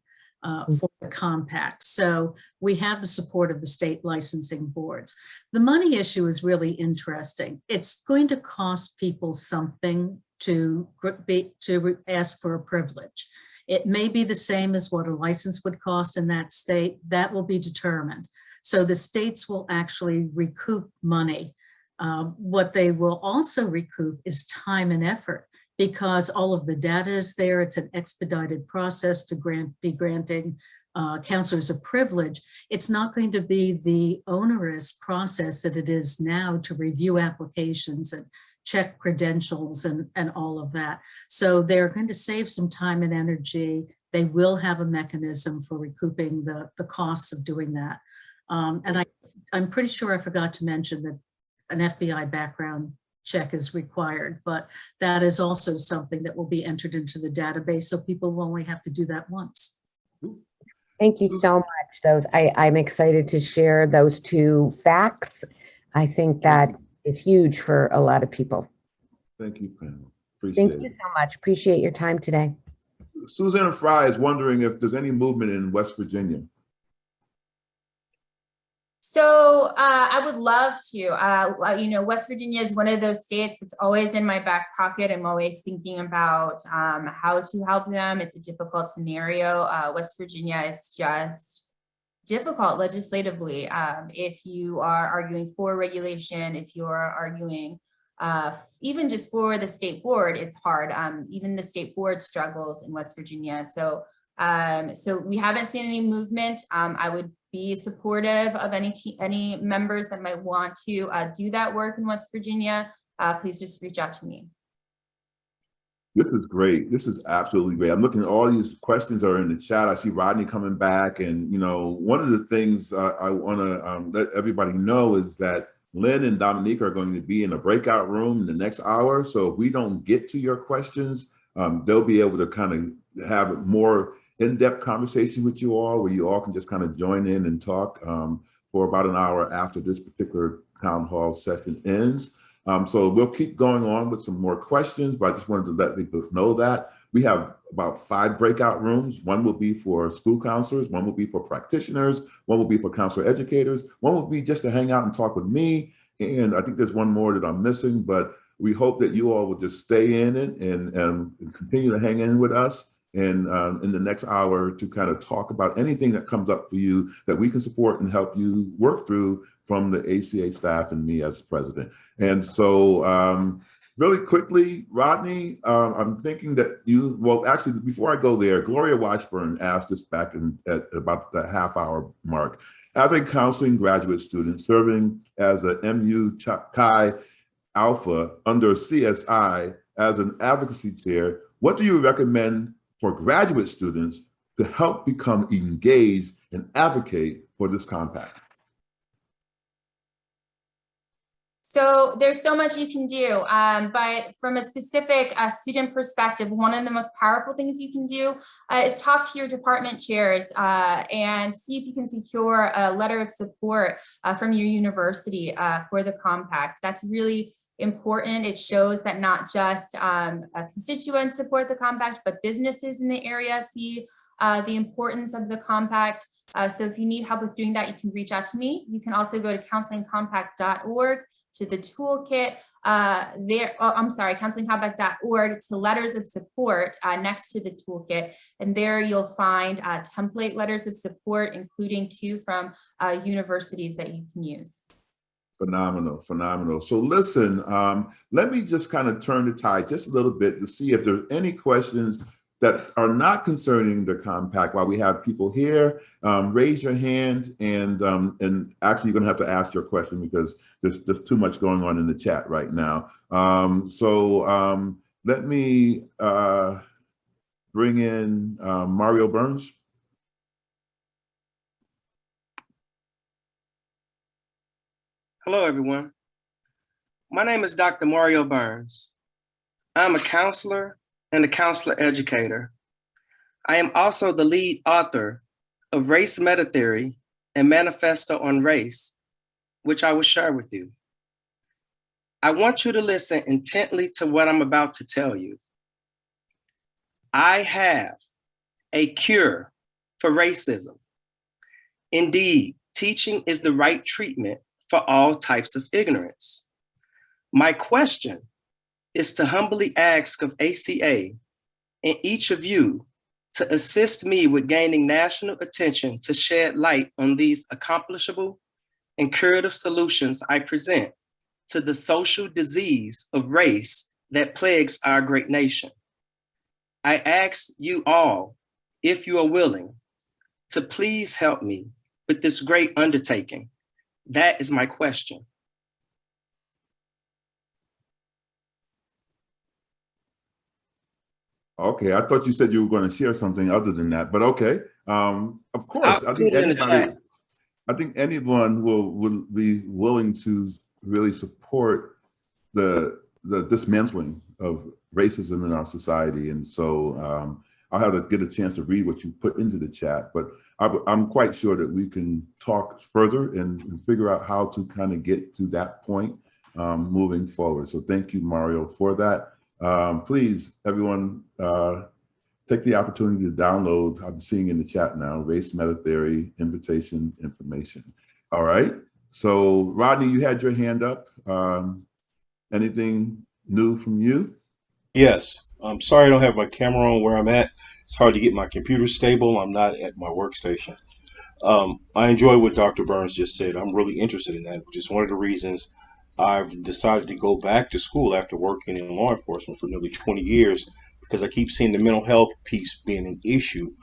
Speaker 3: for the compact. So we have the support of the state licensing boards. The money issue is really interesting. It's going to cost people something to ask for a privilege. It may be the same as what a license would cost in that state. That will be determined. So the states will actually recoup money. What they will also recoup is time and effort, because all of the data is there. It's an expedited process to be granting counselors a privilege. It's not going to be the onerous process that it is now to review applications and check credentials and all of that. So they're going to save some time and energy. They will have a mechanism for recouping the costs of doing that. And I'm pretty sure I forgot to mention that an FBI background check is required, but that is also something that will be entered into the database, so people will only have to do that once.
Speaker 6: Thank you so much. I'm excited to share those two facts. I think that is huge for a lot of people.
Speaker 1: Thank you, Pam. Appreciate it.
Speaker 6: Thank you so much. Appreciate your time today.
Speaker 1: Susanna Fry is wondering if there's any movement in West Virginia.
Speaker 4: So I would love to. West Virginia is one of those states that's always in my back pocket. I'm always thinking about how to help them. It's a difficult scenario. West Virginia is just difficult legislatively. If you are arguing for regulation, if you are arguing even just for the state board, it's hard. Even the state board struggles in West Virginia. So we haven't seen any movement. I would be supportive of any members that might want to do that work in West Virginia. Please just reach out to me.
Speaker 1: This is great. This is absolutely great. I'm looking at all these questions are in the chat. I see Rodney coming back. And, one of the things I want to let everybody know is that Lynn and Dominique are going to be in a breakout room in the next hour. So if we don't get to your questions, they'll be able to kind of have a more in-depth conversation with you all, where you all can just kind of join in and talk for about an hour after this particular town hall session ends. So we'll keep going on with some more questions, but I just wanted to let people know that we have about 5 breakout rooms. One will be for school counselors, one will be for practitioners, one will be for counselor educators, one will be just to hang out and talk with me. And I think there's one more that I'm missing, but we hope that you all will just stay in it and continue to hang in with us. And in the next hour to kind of talk about anything that comes up for you that we can support and help you work through from the ACA staff and me as president. And so really quickly, Rodney, I'm thinking that actually, before I go there, Gloria Washburn asked us back at about the half-hour mark. As a counseling graduate student serving as a MU Chi Alpha under CSI as an advocacy chair, what do you recommend for graduate students to help become engaged and advocate for this compact?
Speaker 4: So there's so much you can do, but from a specific student perspective, one of the most powerful things you can do is talk to your department chairs and see if you can secure a letter of support from your university for the compact. That's really important. It shows that not just constituents support the compact, but businesses in the area see the importance of the compact. So if you need help with doing that, you can reach out to me. You can also go to counselingcompact.org to the toolkit counselingcompact.org to letters of support next to the toolkit. And there you'll find template letters of support, including 2 from universities that you can use.
Speaker 1: Phenomenal, phenomenal. So listen, let me just kind of turn the tide just a little bit to see if there's any questions that are not concerning the compact. While we have people here, raise your hand, and actually you're gonna have to ask your question because there's too much going on in the chat right now. Let me bring in Mario Burns.
Speaker 7: Hello, everyone. My name is Dr. Mario Burns. I'm a counselor and a counselor educator. I am also the lead author of Race Meta Theory and Manifesto on Race, which I will share with you. I want you to listen intently to what I'm about to tell you. I have a cure for racism. Indeed, teaching is the right treatment for all types of ignorance. My question is to humbly ask of ACA and each of you to assist me with gaining national attention to shed light on these accomplishable and curative solutions I present to the social disease of race that plagues our great nation. I ask you all, if you are willing, to please help me with this great undertaking. That is my question.
Speaker 1: Okay, I thought you said you were going to share something other than that, but okay. Of course, I think anyone will be willing to really support the dismantling of racism in our society. And so I'll have to get a chance to read what you put into the chat, but I'm quite sure that we can talk further and figure out how to kind of get to that point moving forward. So thank you, Mario, for that. Please, everyone, take the opportunity to download, I'm seeing in the chat now, Race Meta Theory Invitation Information. All right. So Rodney, you had your hand up. Anything new from you?
Speaker 5: Yes. I'm sorry I don't have my camera on where I'm at. It's hard to get my computer stable. I'm not at my workstation. I enjoy what Dr. Burns just said. I'm really interested in that, which is one of the reasons I've decided to go back to school after working in law enforcement for nearly 20 years, because I keep seeing the mental health piece being an issue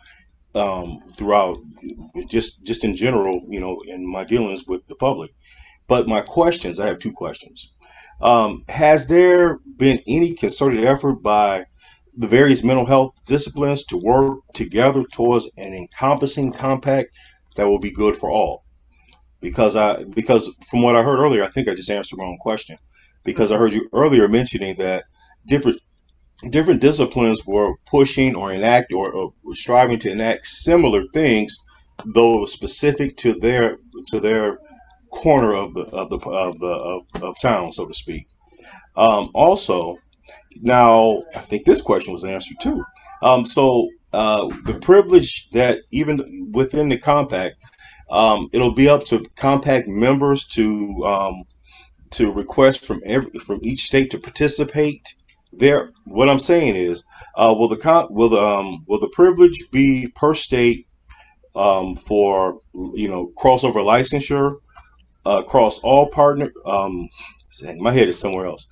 Speaker 5: throughout, just in general, in my dealings with the public. But my questions, I have two questions. Has there been any concerted effort by the various mental health disciplines to work together towards an encompassing compact that will be good for all? Because from what I heard earlier, I think I just answered my own question. Because I heard you earlier mentioning that different disciplines were pushing or were striving to enact similar things, though specific to their corner of town, so to speak. Also, now I think this question was answered too. The privilege that even within the compact, it'll be up to compact members to request from each state to participate. There, what I'm saying is, will the privilege be per state for crossover licensure across all partner? My head is somewhere else.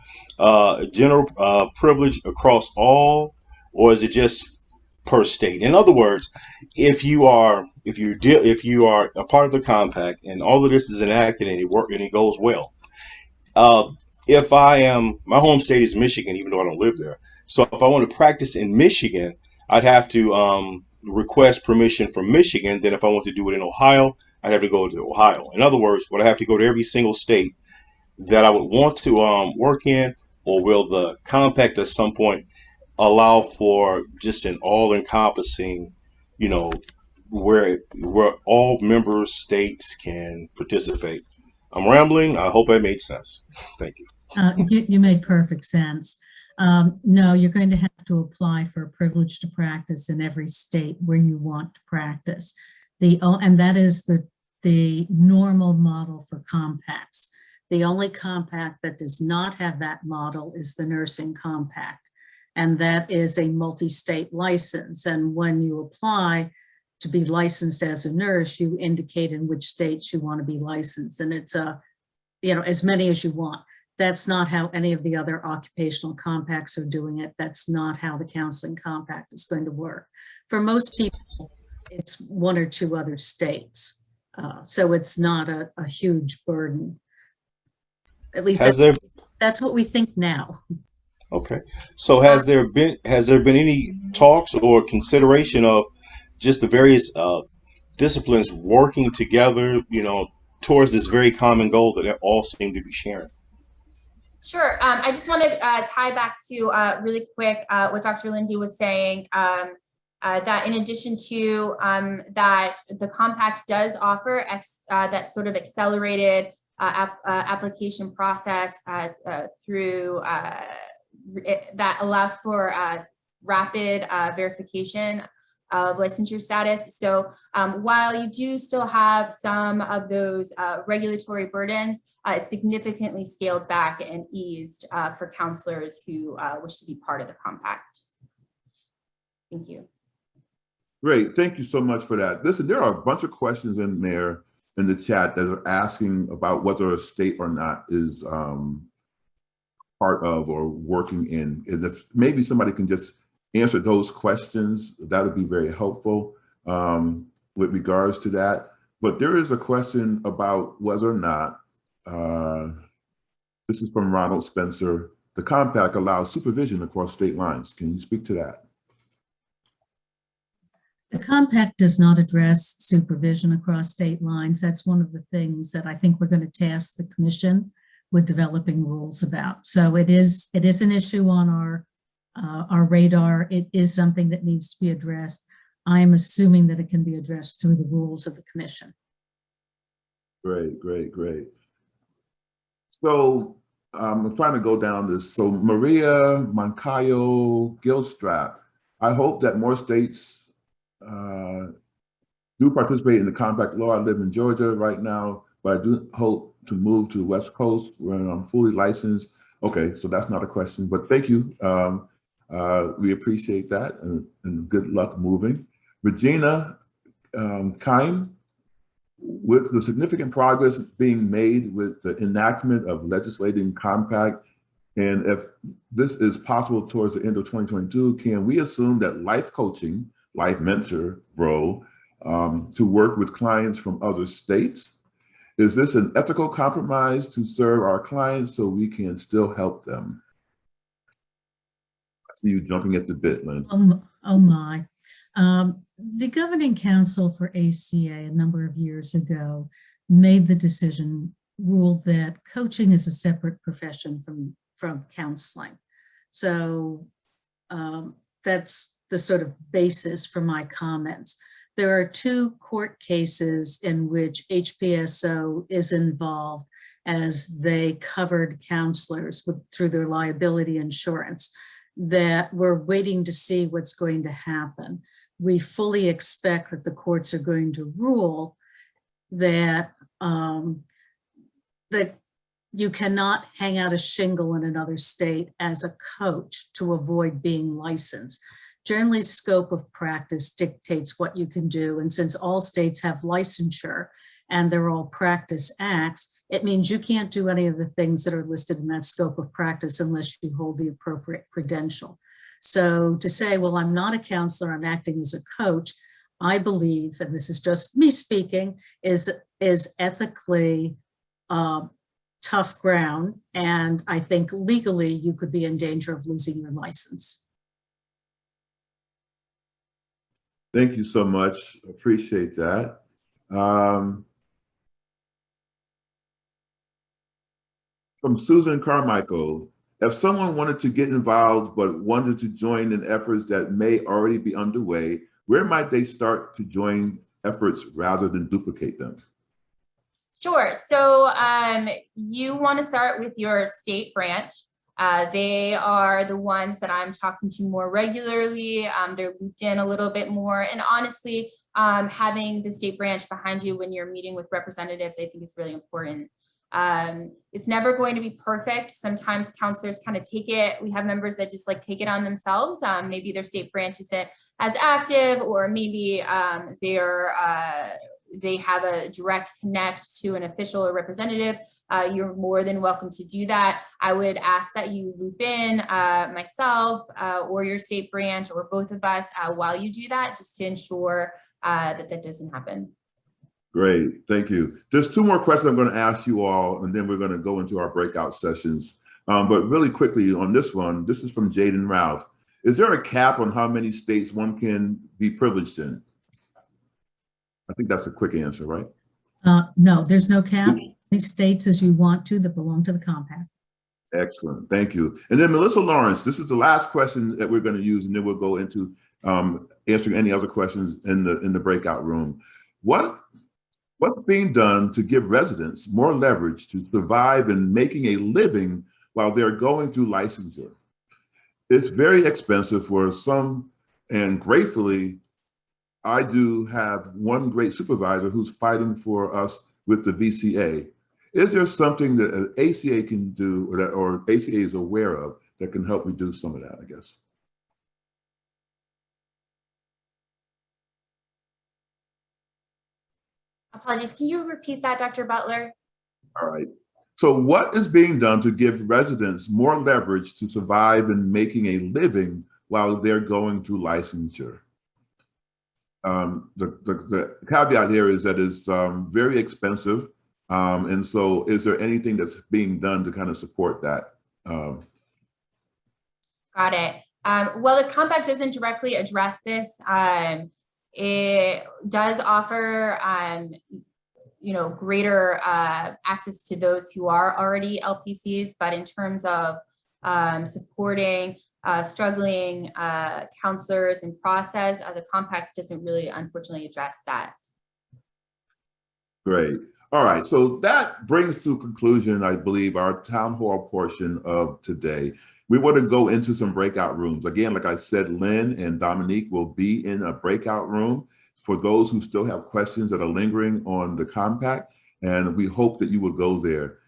Speaker 5: General privilege across all, or is it just per state? In other words, if you are a part of the compact and all of this is enacted and it goes well. If my home state is Michigan, even though I don't live there. So if I want to practice in Michigan, I'd have to request permission from Michigan. Then if I want to do it in Ohio, I'd have to go to Ohio. In other words, would I have to go to every single state that I would want to work in, or will the compact at some point allow for just an all-encompassing, where all member states can participate? I'm rambling. I hope I made sense. Thank you.
Speaker 3: You made perfect sense. No, you're going to have to apply for a privilege to practice in every state where you want to practice. And that is the normal model for compacts. The only compact that does not have that model is the nursing compact, and that is a multi-state license. And when you apply to be licensed as a nurse, you indicate in which states you want to be licensed, and it's as many as you want. That's not how any of the other occupational compacts are doing it. That's not how the counseling compact is going to work. For most people, it's one or two other states. So it's not a huge burden. At least that's what we think now.
Speaker 5: Okay. So has there been any talks or consideration of just the various disciplines working together, towards this very common goal that they all seem to be sharing?
Speaker 4: Sure. I just want to tie back to really quick what Dr. Linde was saying, that in addition to that the compact does offer that sort of accelerated application process through that allows for rapid verification of licensure status. So while you do still have some of those regulatory burdens, it's significantly scaled back and eased for counselors who wish to be part of the compact. Thank you.
Speaker 1: Great, thank you so much for that. Listen, there are a bunch of questions in there in the chat that are asking about whether a state or not is part of or working in. And if maybe somebody can just answer those questions, that would be very helpful with regards to that. But there is a question about whether or not, this is from Ronald Spencer, the compact allows supervision across state lines. Can you speak to that?
Speaker 3: The compact does not address supervision across state lines. That's one of the things that I think we're going to task the commission with developing rules about. So it is an issue on our radar. It is something that needs to be addressed. I am assuming that it can be addressed through the rules of the commission.
Speaker 1: Great, great, great. So I'm trying to go down this. So Maria Moncayo Gilstrap, I hope that more states do participate in the compact law. I live in Georgia right now, but but I do hope to move to the West Coast when I'm fully licensed. Okay, so that's not a question, but thank you. We appreciate that, and good luck moving. Regina Kime, with the significant progress being made with the enactment of legislating compact, and if this is possible towards the end of 2022, can we assume that life coaching, life mentor role to work with clients from other states? Is this an ethical compromise to serve our clients so we can still help them? I see you jumping at the bit, Lynn.
Speaker 3: Oh my. The Governing Council for ACA a number of years ago made the decision, ruled that coaching is a separate profession from counseling. So that's the sort of basis for my comments. There are 2 court cases in which HPSO is involved as they covered counselors through their liability insurance that we're waiting to see what's going to happen. We fully expect that the courts are going to rule that that you cannot hang out a shingle in another state as a coach to avoid being licensed. Generally, scope of practice dictates what you can do. And since all states have licensure and they're all practice acts, it means you can't do any of the things that are listed in that scope of practice unless you hold the appropriate credential. So to say, well, I'm not a counselor, I'm acting as a coach, I believe, and this is just me speaking, is ethically tough ground. And I think legally you could be in danger of losing your license.
Speaker 1: Thank you so much. Appreciate that. From Susan Carmichael, if someone wanted to get involved but wanted to join in efforts that may already be underway, where might they start to join efforts rather than duplicate them?
Speaker 4: Sure. So you want to start with your state branch. They are the ones that I'm talking to more regularly. They're looped in a little bit more. And honestly, having the state branch behind you when you're meeting with representatives, I think is really important. It's never going to be perfect. Sometimes counselors kind of take it. We have members that just like take it on themselves. Maybe their state branch isn't as active, or maybe they have a direct connect to an official or representative. You're more than welcome to do that. I would ask that you loop in myself or your state branch or both of us while you do that, just to ensure that that doesn't happen.
Speaker 1: Great, thank you. There's 2 more questions I'm going to ask you all, and then we're going to go into our breakout sessions. But really quickly on this one, this is from Jaden Ralph. Is there a cap on how many states one can be privileged in? I think that's a quick answer, right?
Speaker 3: No, there's no cap. Any states as you want to that belong to the compact.
Speaker 1: Excellent, thank you. And then Melissa Lawrence, this is the last question that we're going to use, and then we'll go into answering any other questions in the breakout room. What's being done to give residents more leverage to survive in making a living while they're going through licensure? It's very expensive for some, and gratefully, I do have one great supervisor who's fighting for us with the VCA. Is there something that an ACA can do, or ACA is aware of, that can help reduce some of that, I guess?
Speaker 4: Apologies, can you repeat that, Dr. Butler?
Speaker 1: All right. So what is being done to give residents more leverage to survive in making a living while they're going through licensure? The caveat here is that it's very expensive. And so is there anything that's being done to kind of support that?
Speaker 4: Got it. Well, the compact doesn't directly address this. It does offer, greater access to those who are already LPCs, but in terms of supporting struggling counselors and process, the compact doesn't really, unfortunately, address that.
Speaker 1: Great. All right. So that brings to conclusion, I believe, our town hall portion of today. We want to go into some breakout rooms. Again, like I said, Lynn and Dominique will be in a breakout room for those who still have questions that are lingering on the compact. and we hope that you will go there.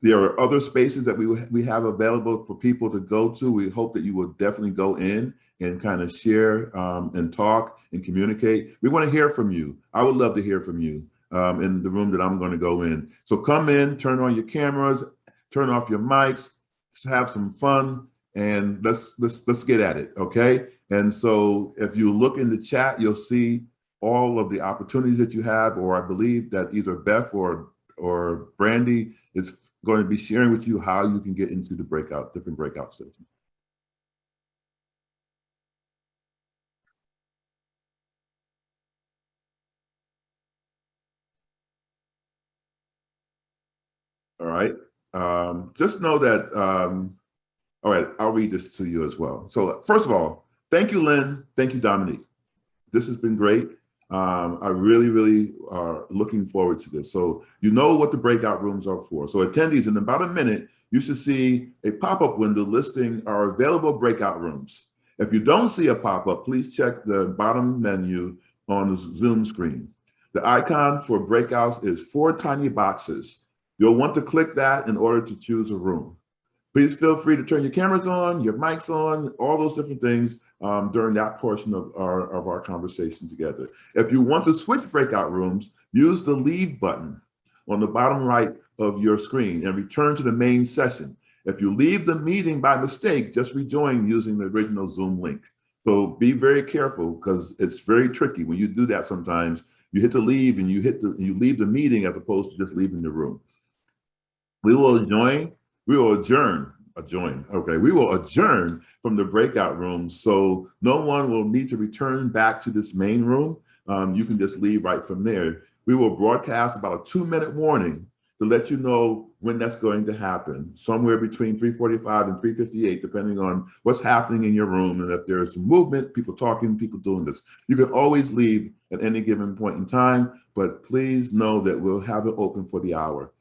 Speaker 1: There are other spaces that we have available for people to go to. We hope that you will definitely go in and kind of share and talk and communicate. We want to hear from you. I would love to hear from you in the room that I'm going to go in. So come in, turn on your cameras, turn off your mics, have some fun, and let's get at it, okay? And so if you look in the chat, you'll see all of the opportunities that you have, or I believe that either Beth or Brandy is going to be sharing with you how you can get into the different breakout sessions. All right. Just know that, all right, I'll read this to you as well. So first of all, thank you, Lynn. Thank you, Dominique. This has been great. I really are looking forward to this. So you know what the breakout rooms are for. So attendees, in about a minute, you should see a pop-up window listing our available breakout rooms. If you don't see a pop-up, please check the bottom menu on the Zoom screen. The icon for breakouts is 4 tiny boxes. You'll want to click that in order to choose a room. Please feel free to turn your cameras on, your mics on, all those different things during that portion of our conversation together. If you want to switch breakout rooms, use the leave button on the bottom right of your screen and return to the main session. If you leave the meeting by mistake, just rejoin using the original Zoom link. So be very careful, because it's very tricky when you do that. Sometimes you hit the leave and you leave the meeting as opposed to just leaving the room. We will adjourn from the breakout room, so no one will need to return back to this main room. You can just leave right from there. We will broadcast about a 2-minute warning to let you know when that's going to happen, somewhere between 3:45 and 3:58, depending on what's happening in your room, and if there's some movement, people talking, people doing this. You can always leave at any given point in time, but please know that we'll have it open for the hour.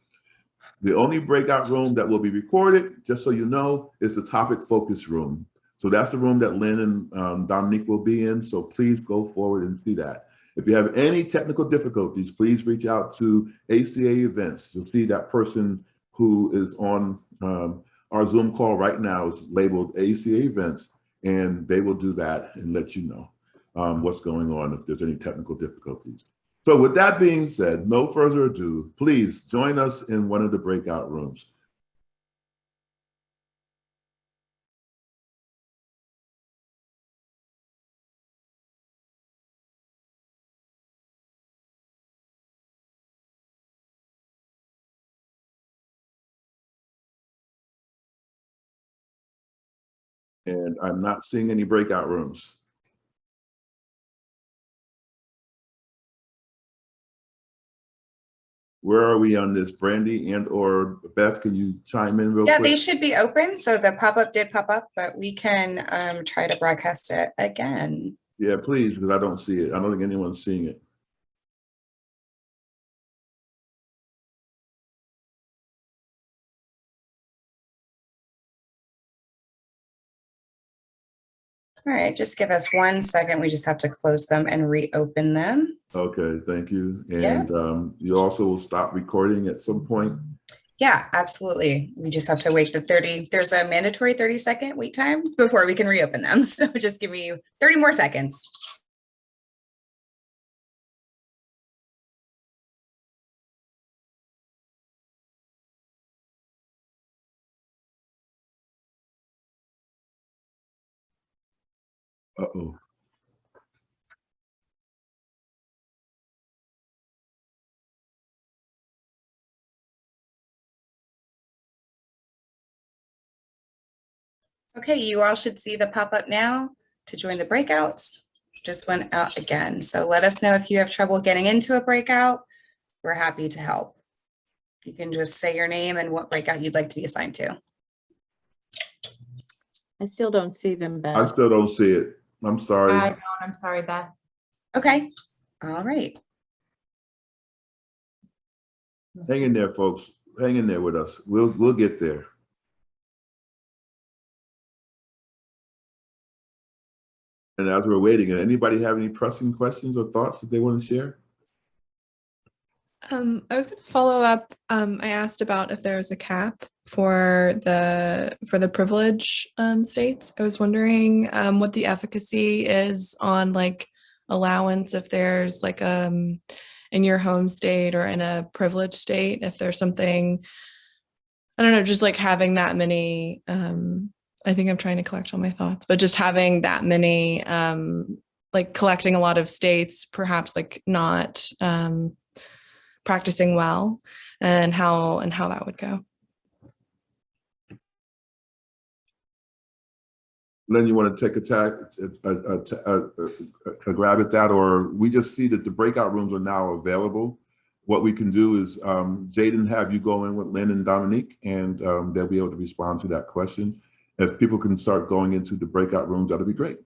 Speaker 1: The only breakout room that will be recorded, just so you know, is the topic focus room. So that's the room that Lynn and Dominique will be in. So please go forward and see that. If you have any technical difficulties, please reach out to ACA events. You'll see that person who is on our Zoom call right now is labeled ACA events, and they will do that and let you know what's going on if there's any technical difficulties. So with that being said, no further ado, please join us in one of the breakout rooms. And I'm not seeing any breakout rooms. Where are we on this, Brandy and or Beth? Can you chime in real quick?
Speaker 8: Yeah, they should be open. So the pop-up did pop up, but we can try to broadcast it again.
Speaker 1: Yeah, please, because I don't see it. I don't think anyone's seeing it.
Speaker 8: All right, just give us 1 second. We just have to close them and reopen them.
Speaker 1: Okay, thank you. And you also will stop recording at some point?
Speaker 8: Yeah, absolutely. We just have to wait there's a mandatory 30-second wait time before we can reopen them. So just give me 30 more seconds.
Speaker 1: Uh-oh.
Speaker 8: Okay, you all should see the pop-up now to join the breakouts. Just went out again. So let us know if you have trouble getting into a breakout. We're happy to help. You can just say your name and what breakout you'd like to be assigned to.
Speaker 9: I still don't see them, Beth.
Speaker 1: I still don't see it. I'm sorry.
Speaker 4: I don't. I'm sorry, Beth.
Speaker 8: Okay. All right.
Speaker 1: Hang in there, folks. Hang in there with us. We'll get there. And as we're waiting, anybody have any pressing questions or thoughts that they want to share?
Speaker 10: I was going to follow up. I asked about if there was a cap for the privilege states. I was wondering what the efficacy is on like allowance if there's like in your home state or in a privileged state, if there's something, I don't know, just like having that many. I think I'm trying to collect all my thoughts, but just having that many, like collecting a lot of states, perhaps like not practicing well, and how that would go.
Speaker 1: Lynn, you want to take a grab at that, or we just see that the breakout rooms are now available. What we can do is Jaden, have you go in with Lynn and Dominique, and they'll be able to respond to that question. If people can start going into the breakout rooms, that'll be great.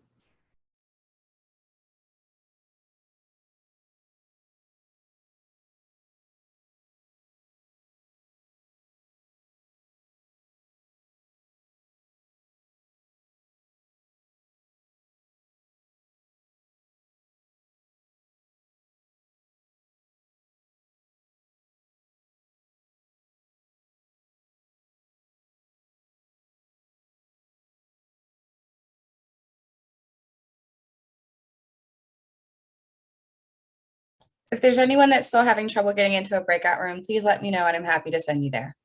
Speaker 8: If there's anyone that's still having trouble getting into a breakout room, please let me know and I'm happy to send you there.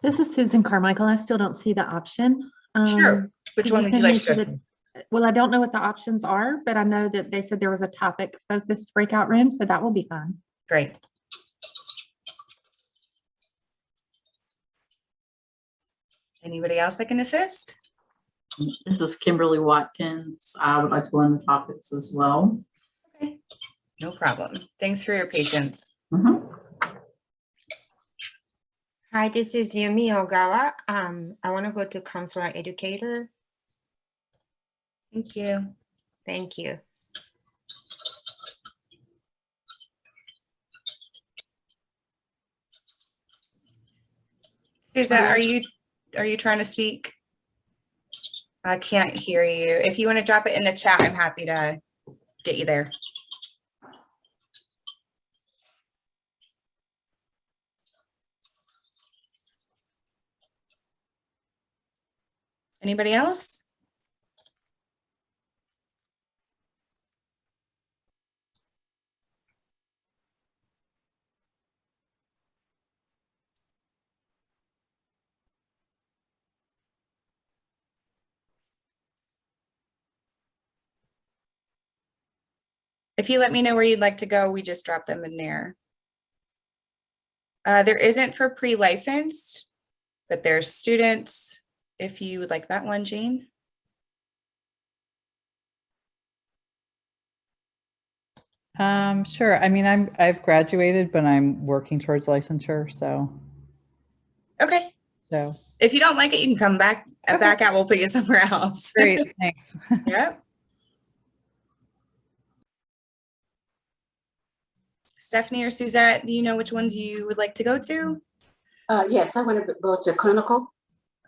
Speaker 9: This is Susan Carmichael. I still don't see the option.
Speaker 8: Sure. Which
Speaker 9: could
Speaker 8: one would you like to
Speaker 9: send
Speaker 8: go
Speaker 9: me
Speaker 8: to?
Speaker 9: Well, I don't know what the options are, but I know that they said there was a topic focused breakout room, so that will be fun.
Speaker 8: Great. Anybody else that can assist?
Speaker 11: This is Kimberly Watkins. I would like to go on the topics as well.
Speaker 8: Okay, no problem. Thanks for your patience.
Speaker 12: Hi, this is Yumi Ogawa. I want to go to counselor educator.
Speaker 8: Thank you.
Speaker 12: Thank you.
Speaker 8: Susan, are you trying to speak? I can't hear you. If you want to drop it in the chat, I'm happy to get you there. Anybody else? If you let me know where you'd like to go, we just drop them in there. There isn't for pre-licensed, but there's students. If you would like that one, Jean.
Speaker 13: Sure. I mean, I've graduated, but I'm working towards licensure. So.
Speaker 8: Okay.
Speaker 13: So.
Speaker 8: If you don't like it, you can come back out. We'll put you somewhere else.
Speaker 13: Great. Thanks.
Speaker 8: Yep. Stephanie or Suzette, do you know which ones you would like to go to?
Speaker 14: Yes, I want to go to clinical.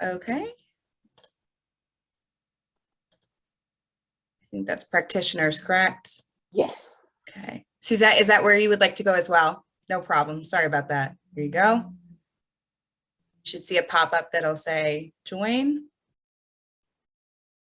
Speaker 8: Okay. I think that's practitioners, correct?
Speaker 14: Yes.
Speaker 8: Okay. Suzette, is that where you would like to go as well? No problem. Sorry about that. Here you go. You should see a pop-up that'll say join.